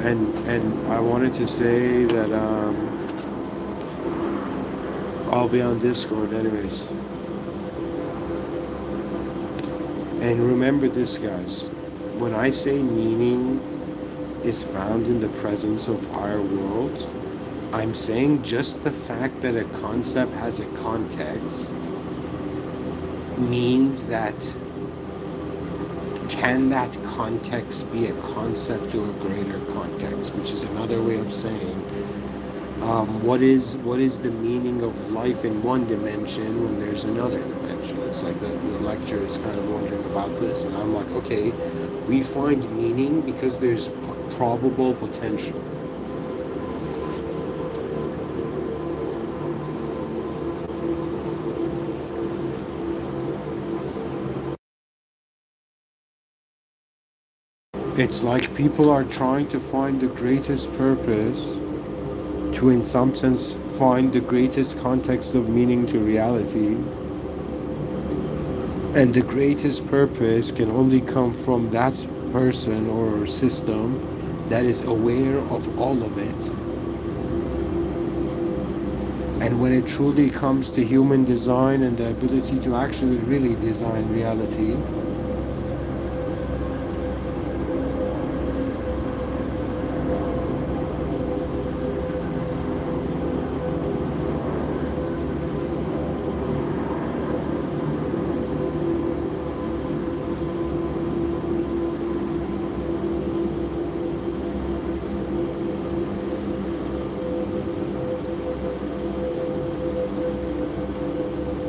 And I wanted to say that I'll be on Discord anyways. And remember this, guys. When I say meaning is found in the presence of higher worlds, I'm saying just the fact that a concept has a context means that can that context be a concept to a greater context, which is another way of saying what is the meaning of life in one dimension when there's another dimension. It's like the lecture is kind of wondering about this, and I'm like, okay, we find meaning because there's probable potential. It's like people are trying to find the greatest purpose to, in some sense, find the greatest context of meaning to reality. And the greatest purpose can only come from that person or system that is aware of all of it. And when it truly comes to human design and the ability to actually really design reality,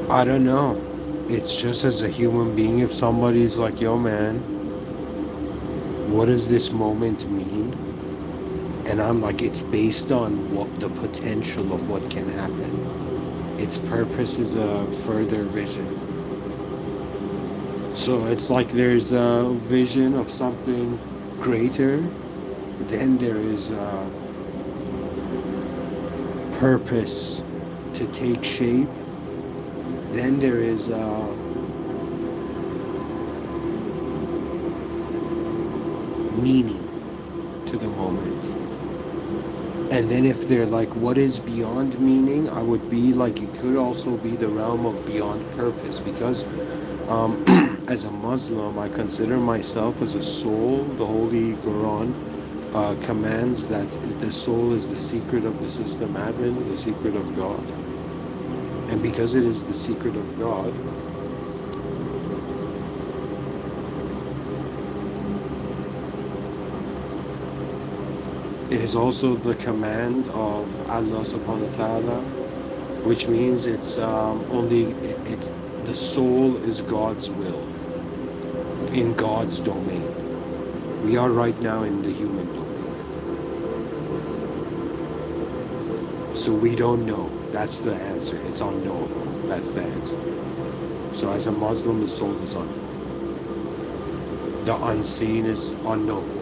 I don't know. It's just as a human being, if somebody's like, yo, man, what does this moment mean? And I'm like, it's based on what the potential of what can happen. Its purpose is a further vision. So it's like there's a vision of something greater, then there is a purpose to take shape, then there is meaning to the moment. And then if they're like, what is beyond meaning? I would be like, it could also be the realm of beyond purpose, because as a Muslim, I consider myself as a soul. The Holy Quran commands that the soul is the secret of the system admin, the secret of God. And because it is the secret of God, it is also the command of Allah subhanahu wa ta'ala, which means it's it's the soul is God's will, in God's domain. We are right now in the human domain. So we don't know. That's the answer. It's unknowable. That's the answer. So as a Muslim, the soul is unknown. The unseen is unknown.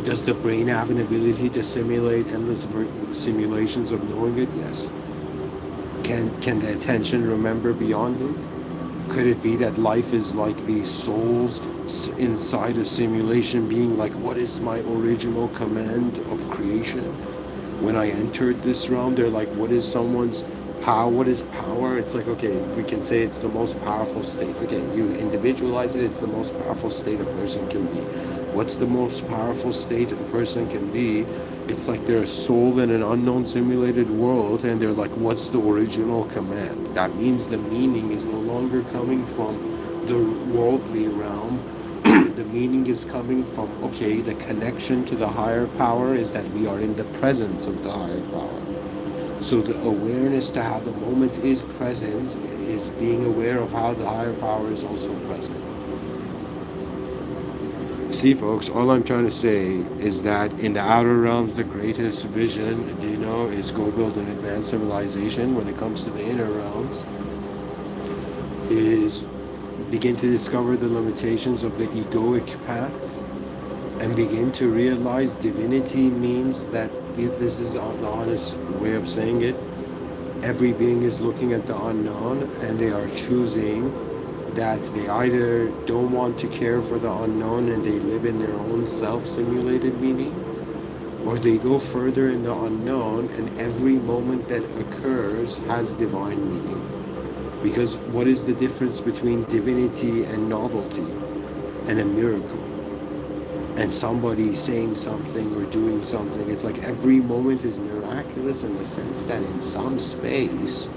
Does the brain have an ability to simulate endless simulations of knowing it? Yes. Can the attention remember beyond it? Could it be that life is like these souls inside a simulation being like, what is my original command of creation? When I entered this realm, they're like, what is someone's power? What is power? It's like, okay, we can say it's the most powerful state. Okay, you individualize it, it's the most powerful state a person can be. What's the most powerful state a person can be? It's like they're a soul in an unknown simulated world, and they're like, what's the original command? That means the meaning is no longer coming from the worldly realm. The meaning is coming from, okay, the connection to the higher power is that we are in the presence of the higher power. So the awareness to how the moment is presence is being aware of how the higher power is also present. See, folks, all I'm trying to say is that in the outer realms, the greatest vision, is go build an advanced civilization. When it comes to the inner realms, is begin to discover the limitations of the egoic path and begin to realize divinity means that this is the honest way of saying it. Every being is looking at the unknown, and they are choosing that they either don't want to care for the unknown and they live in their own self-simulated meaning, or they go further in the unknown and every moment that occurs has divine meaning. Because what is the difference between divinity and novelty and a miracle? And somebody saying something or doing something, it's like every moment is miraculous in the sense that in some space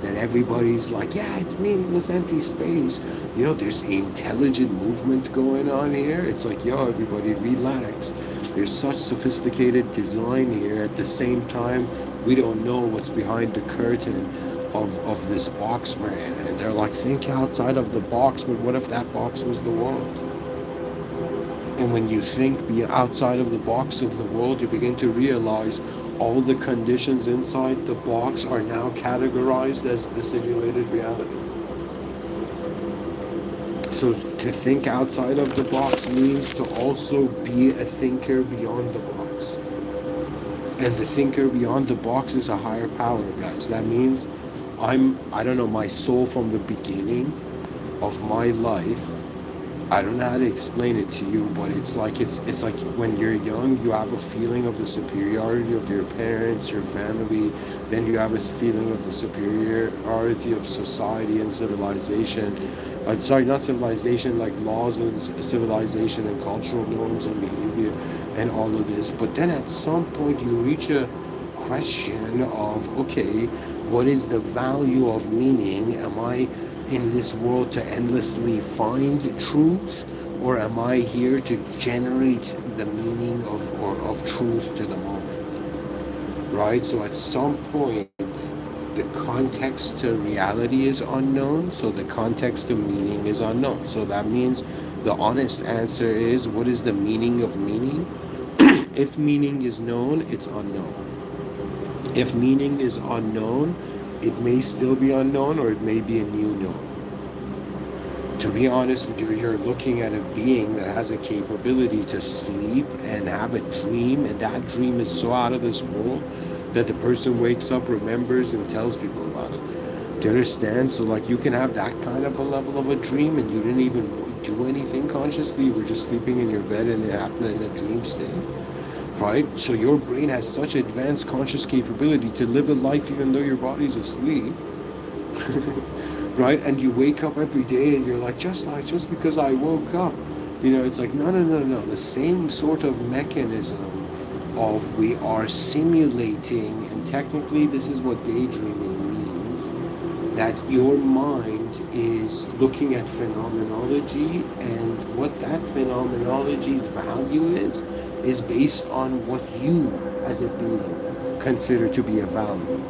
that everybody's like, yeah, it's meaningless empty space. There's intelligent movement going on here. It's like, yo, everybody relax. There's such sophisticated design here. At the same time, we don't know what's behind the curtain of this box we're in. And they're like, think outside of the box, but what if that box was the world? And when you think be outside of the box of the world, you begin to realize all the conditions inside the box are now categorized as the simulated reality. So to think outside of the box means to also be a thinker beyond the box. And the thinker beyond the box is a higher power, guys. That means my soul from the beginning of my life. I don't know how to explain it to you, but it's like when you're young, you have a feeling of the superiority of your parents, your family. Then you have a feeling of the superiority of society and civilization. Sorry, not civilization, like laws and civilization and cultural norms and behavior and all of this. But then at some point you reach a question of, okay, what is the value of meaning? Am I in this world to endlessly find truth, or am I here to generate the meaning of truth to the moment? Right? So at some point, the context to reality is unknown, so the context to meaning is unknown. So that means the honest answer is, what is the meaning of meaning? If meaning is known, it's unknown. If meaning is unknown, it may still be unknown, or it may be a new known. To be honest with you, you're looking at a being that has a capability to sleep and have a dream, and that dream is so out of this world that the person wakes up, remembers, and tells people about it. Do you understand? So like, you can have that kind of a level of a dream and you didn't even do anything consciously. You were just sleeping in your bed and it happened in a dream state. right? So your brain has such advanced conscious capability to live a life even though your body's asleep, right? And you wake up every day and you're like, just because I woke up, it's like no. The same sort of mechanism of we are simulating, and technically this is what daydreaming means, that your mind is looking at phenomenology, and what that phenomenology's value is based on what you as a being consider to be a value.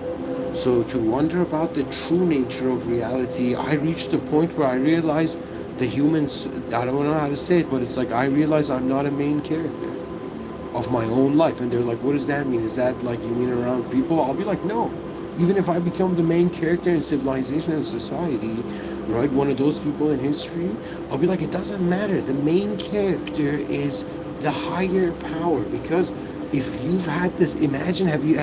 So to wonder about the true nature of reality, I reached a point where I realized the humans, I don't know how to say it, but it's like I realize I'm not a main character of my own life. And they're like, what does that mean? Is that like you mean around people? I'll be like, no. Even if I become the main character in civilization and society, right, one of those people in history, I'll be like, it doesn't matter. The main character is the higher power. Because if you've had this, imagine, have you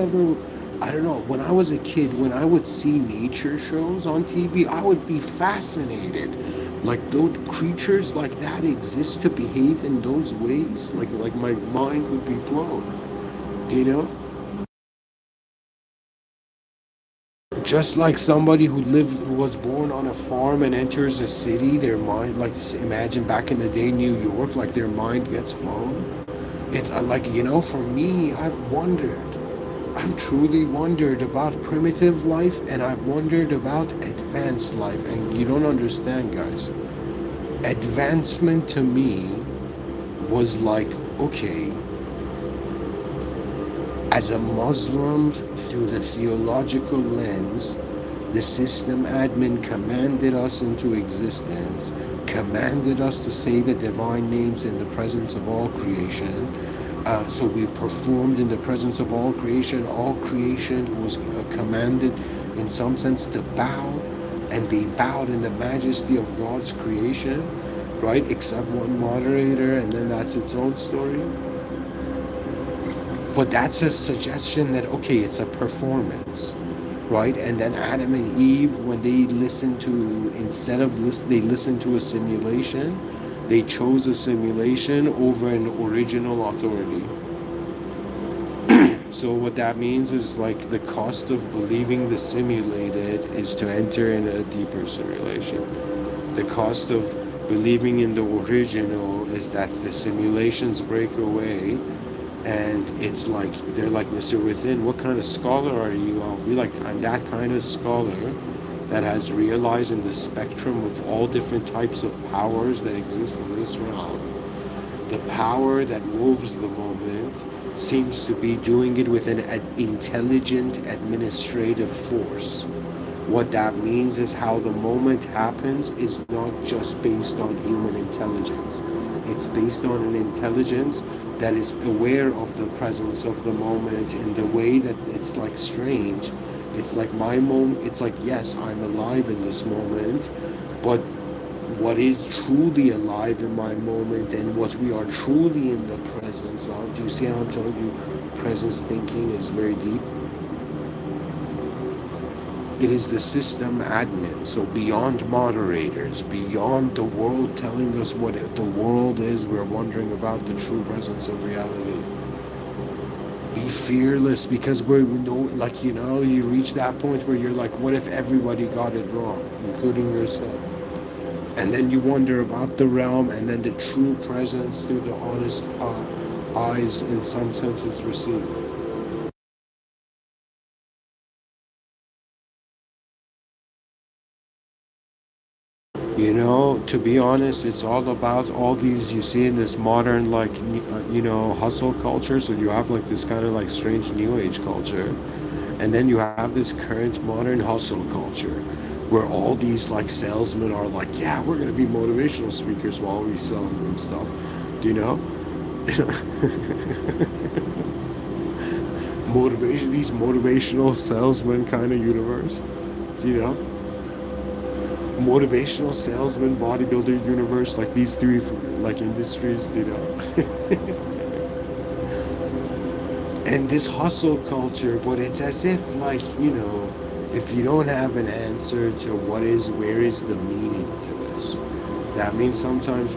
ever, I don't know, when I was a kid, when I would see nature shows on TV, I would be fascinated. Like those creatures like that exist to behave in those ways. Like my mind would be blown. Do you know? Just like somebody who was born on a farm and enters a city, their mind, like imagine back in the day, New York, like their mind gets blown. It's like, for me, I've truly wondered about primitive life, and I've wondered about advanced life. And you don't understand, guys. Advancement to me was like, okay, as a Muslim, through the theological lens, the system admin commanded us into existence, commanded us to say the divine names in the presence of all creation. So we performed in the presence of all creation. All creation was commanded, in some sense, to bow, and they bowed in the majesty of God's creation, right? Except one moderator, and then that's its own story. But that's a suggestion that, okay, it's a performance, right? And then Adam and Eve, when they listened to, they listened to a simulation, they chose a simulation over an original authority. So what that means is like the cost of believing the simulated is to enter in a deeper simulation. The cost of believing in the original is that the simulations break away, and it's like they're like, Mr. Within, what kind of scholar are you? I'll be like, I'm that kind of scholar that has realized in the spectrum of all different types of powers that exist in this realm, the power that moves the moment seems to be doing it with an intelligent administrative force. What that means is how the moment happens is not just based on human intelligence. It's based on an intelligence that is aware of the presence of the moment in the way that it's like strange. It's like my moment, it's like, yes, I'm alive in this moment, but what is truly alive in my moment and what we are truly in the presence of, do you see how I'm telling you presence thinking is very deep? It is the system admin, so beyond moderators, beyond the world telling us what the world is, we're wondering about the true presence of reality. Be fearless, because we know, like, you reach that point where you're like, what if everybody got it wrong, including yourself? And then you wonder about the realm, and then the true presence through the honest eyes, in some sense, is received. To be honest, it's all about all these, you see in this modern, like, hustle culture. So you have like this kind of like strange new age culture. And then you have this current modern hustle culture where all these like salesmen are like, yeah, we're going to be motivational speakers while we sell them stuff. Do you know? These motivational salesmen kind of universe. Do you know? Motivational salesman, bodybuilder universe, like these three like industries, and this hustle culture. But it's as if like, if you don't have an answer to where is the meaning to this, that means sometimes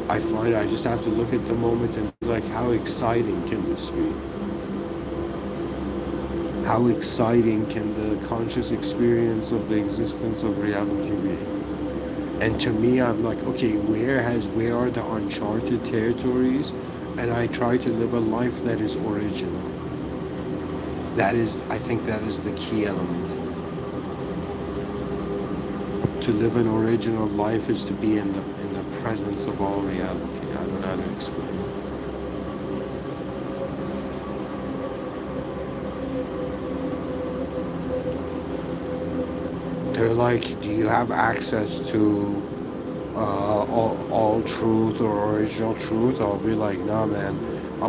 I find I just have to look at the moment and be like, how exciting can this be? How exciting can the conscious experience of the existence of reality be? And to me, I'm like, okay, where are the uncharted territories? And I try to live a life that is original. That is, I think that is the key element. To live an original life is to be in the presence of all reality. I don't know how to explain. They're like, do you have access to all truth or original truth? I'll be like, nah, man.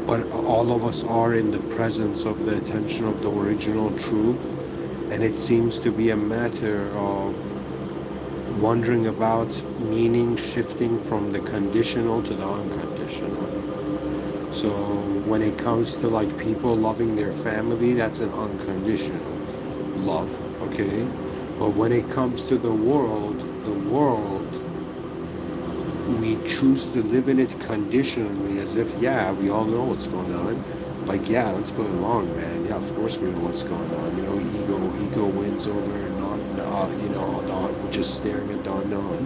But all of us are in the presence of the attention of the original truth, and it seems to be a matter of wondering about meaning shifting from the conditional to the unconditional. So when it comes to like people loving their family, that's an unconditional love, okay? But when it comes to the world, we choose to live in it conditionally as if, yeah, we all know what's going on. Like, yeah, let's put it along, man. Yeah, of course we know what's going on. You know, ego wins over just staring at the unknown.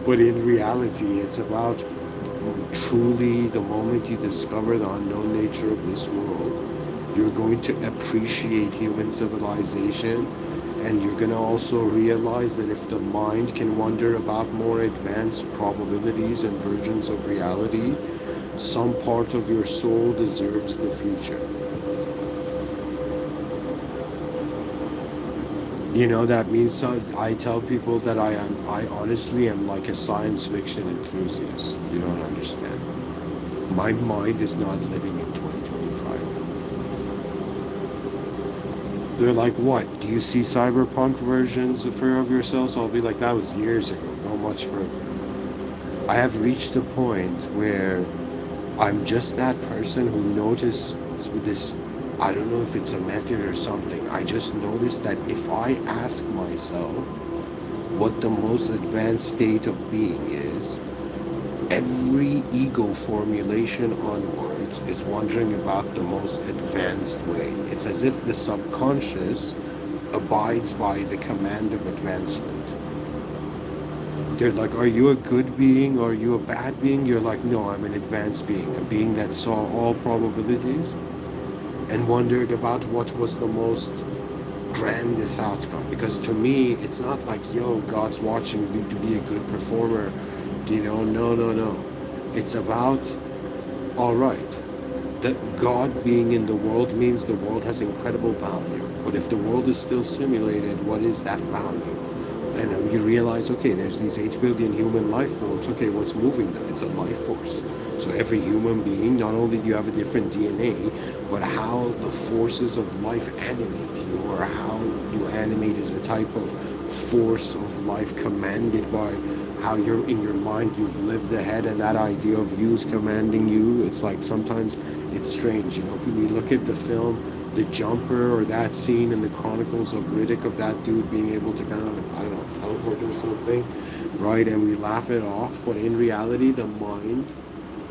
But in reality, it's about truly the moment you discover the unknown nature of this world, you're going to appreciate human civilization, and you're going to also realize that if the mind can wonder about more advanced probabilities and versions of reality, some part of your soul deserves the future. You know, that means I tell people that I honestly am like a science fiction enthusiast. You don't understand. My mind is not living in 2025. They're like, what? Do you see cyberpunk versions of yourselves? I'll be like, that was years ago, not much further. I have reached a point where I'm just that person who noticed this. I don't know if it's a method or something. I just noticed that if I ask myself what the most advanced state of being is, every ego formulation onwards is wondering about the most advanced way. It's as if the subconscious abides by the command of advancement. They're like, are you a good being or are you a bad being? You're like, no, I'm an advanced being, a being that saw all probabilities and wondered about what was the most grandest outcome. Because to me, it's not like, yo, God's watching me to be a good performer. You know, no. It's about, all right, that God being in the world means the world has incredible value. But if the world is still simulated, what is that value? And you realize, okay, there's these 8 billion human life forms. Okay, what's moving them? It's a life force. So every human being, not only do you have a different DNA, but how the forces of life animate you, or how you animate is a type of force of life commanded by how you're in your mind, you've lived ahead, and that idea of you is commanding you. It's like sometimes it's strange, you know. We look at the film The Jumper, or that scene in the Chronicles of Riddick of that dude being able to kind of, I don't know, teleport or something, right? And we laugh it off, but in reality, the mind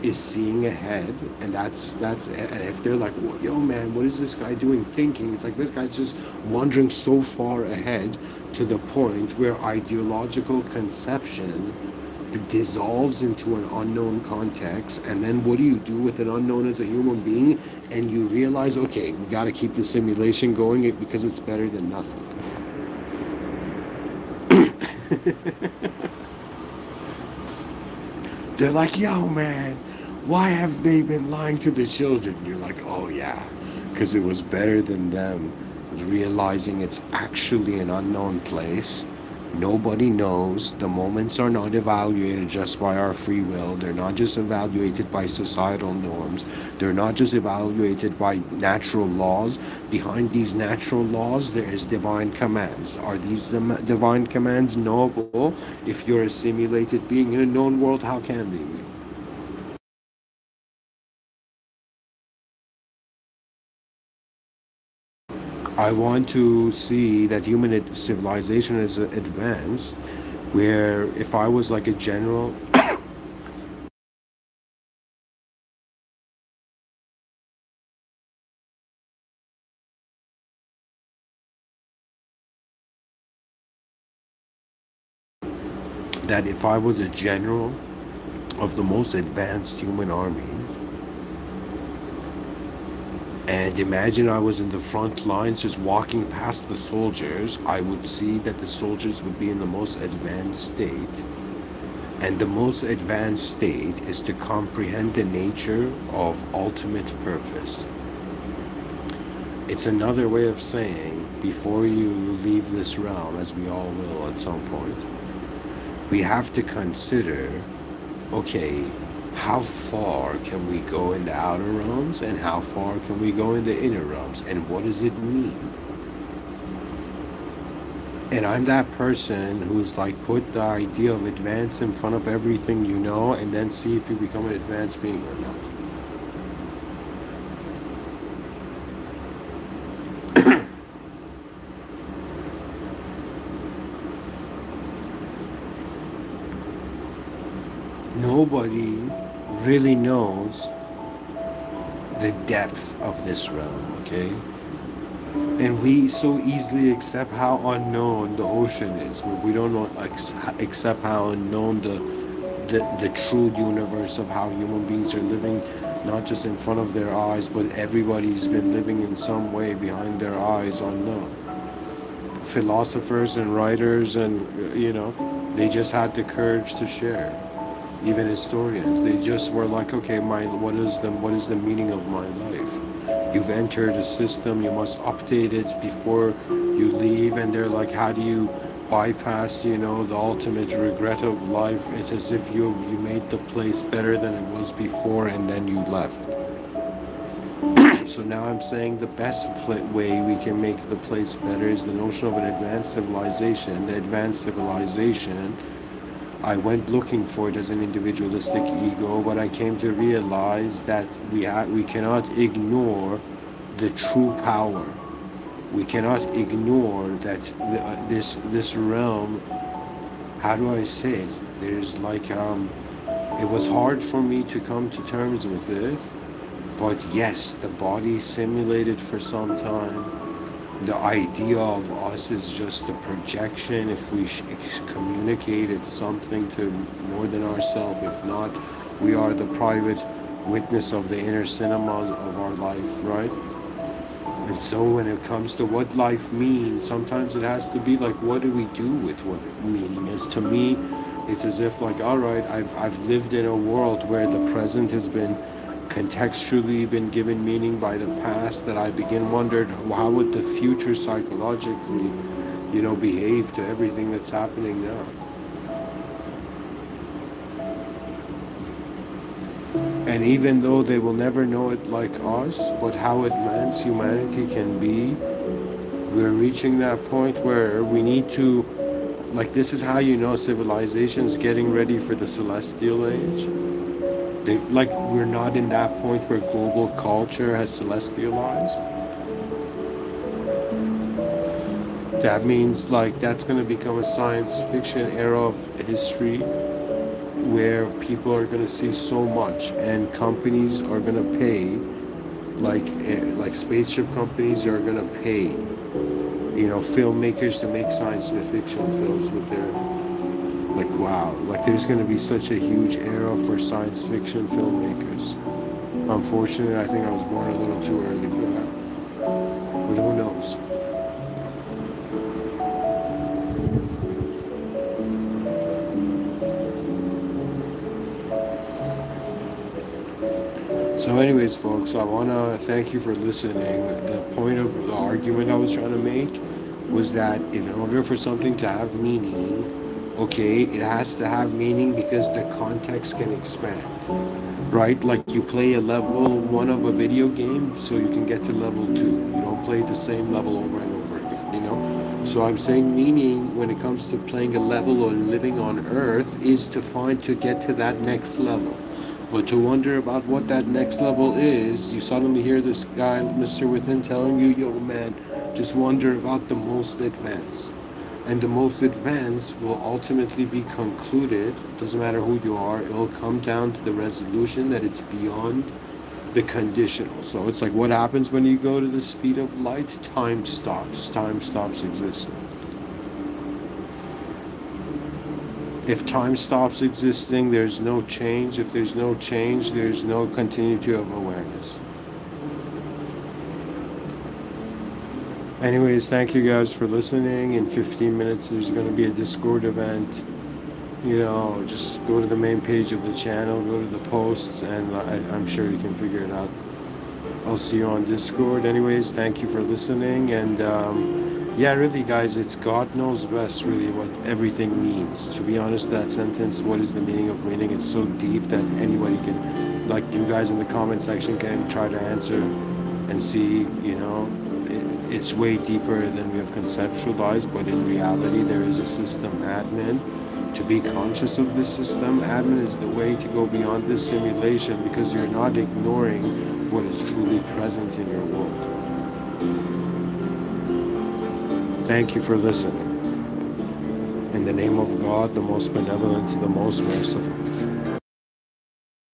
is seeing ahead, and that's and if they're like, well, yo man, what is this guy doing thinking, it's like this guy's just wandering so far ahead to the point where ideological conception dissolves into an unknown context. And then what do you do with an unknown as a human being? And you realize, okay, we got to keep the simulation going because it's better than nothing. They're like, yo man, why have they been lying to the children? You're like, oh yeah, because it was better than them realizing it's actually an unknown place. Nobody knows. The moments are not evaluated just by our free will. They're not just evaluated by societal norms. They're not just evaluated by natural laws. Behind these natural laws, there is divine commands. Are these divine commands knowable? If you're a simulated being in a known world, how can they be? I want to see that human civilization is advanced, where if I was like a general that if I was a general of the most advanced human army, and imagine I was in the front lines just walking past the soldiers, I would see that the soldiers would be in the most advanced state. And the most advanced state is to comprehend the nature of ultimate purpose. It's another way of saying, before you leave this realm, as we all will at some point, we have to consider, okay, how far can we go in the outer realms and how far can we go in the inner realms, and what does it mean? And I'm that person who's like, put the idea of advance in front of everything you know and then see if you become an advanced being or not. Nobody really knows the depth of this realm, okay? And we so easily accept how unknown the ocean is, but we don't know, accept how unknown the true universe of how human beings are living, not just in front of their eyes, but everybody's been living in some way behind their eyes unknown. Philosophers and writers and, they just had the courage to share. Even historians, they just were like, okay, what is the meaning of my life? You've entered a system, you must update it before you leave, and they're like, how do you bypass, the ultimate regret of life? It's as if you made the place better than it was before and then you left. So now I'm saying the best way we can make the place better is the notion of an advanced civilization. The advanced civilization, I went looking for it as an individualistic ego, but I came to realize that we cannot ignore the true power. We cannot ignore that this realm. How do I say it? There's like it was hard for me to come to terms with it, but yes, the body simulated for some time. The idea of us is just a projection. If we communicate, it's something to more than ourselves. If not, we are the private witness of the inner cinemas of our life, right? And so when it comes to what life means, sometimes it has to be like, what do we do with what meaning is? To me, it's as if like, all right, I've lived in a world where the present has been contextually been given meaning by the past, that I begin wondered how would the future psychologically, behave to everything that's happening now. And even though they will never know it like us, but how advanced humanity can be, we're reaching that point where we need to, like, this is how civilization is getting ready for the celestial age. We're not in that point where global culture has celestialized. That means that's going to become a science fiction era of history where people are going to see so much, and companies are going to pay, like spaceship companies are going to pay, filmmakers to make science fiction films with their, wow, there's going to be such a huge era for science fiction filmmakers. Unfortunately, I think I was born a little too early for that, but who knows? So anyways, folks, I want to thank you for listening. The point of the argument I was trying to make was that in order for something to have meaning, okay, it has to have meaning because the context can expand, right? Like you play a level 1 of a video game so you can get to level 2. You don't play the same level over and over again, So I'm saying meaning when it comes to playing a level or living on Earth is to get to that next level. But to wonder about what that next level is, you suddenly hear this guy, Mr.Within, telling you, yo man, just wonder about the most advanced. And the most advanced will ultimately be concluded, doesn't matter who you are, it'll come down to the resolution that it's beyond the conditional. So it's like what happens when you go to the speed of light? Time stops existing. If time stops existing, there's no change. If there's no change, there's no continuity of awareness. Anyways, thank you guys for listening. In 15 minutes, there's going to be a Discord event. You know, just go to the main page of the channel, go to the posts, and I'm sure you can figure it out. I'll see you on Discord. Anyways, thank you for listening. And yeah, really, guys, it's God knows best, really, what everything means. To be honest, that sentence, what is the meaning of meaning, it's so deep that anybody can, like you guys in the comment section, can try to answer and see, you know, it's way deeper than we have conceptualized. But in reality, there is a system admin. To be conscious of this system, admin is the way to go beyond this simulation, because you're not ignoring what is truly present in your world. Thank you for listening. In the name of God, the most benevolent, the most merciful.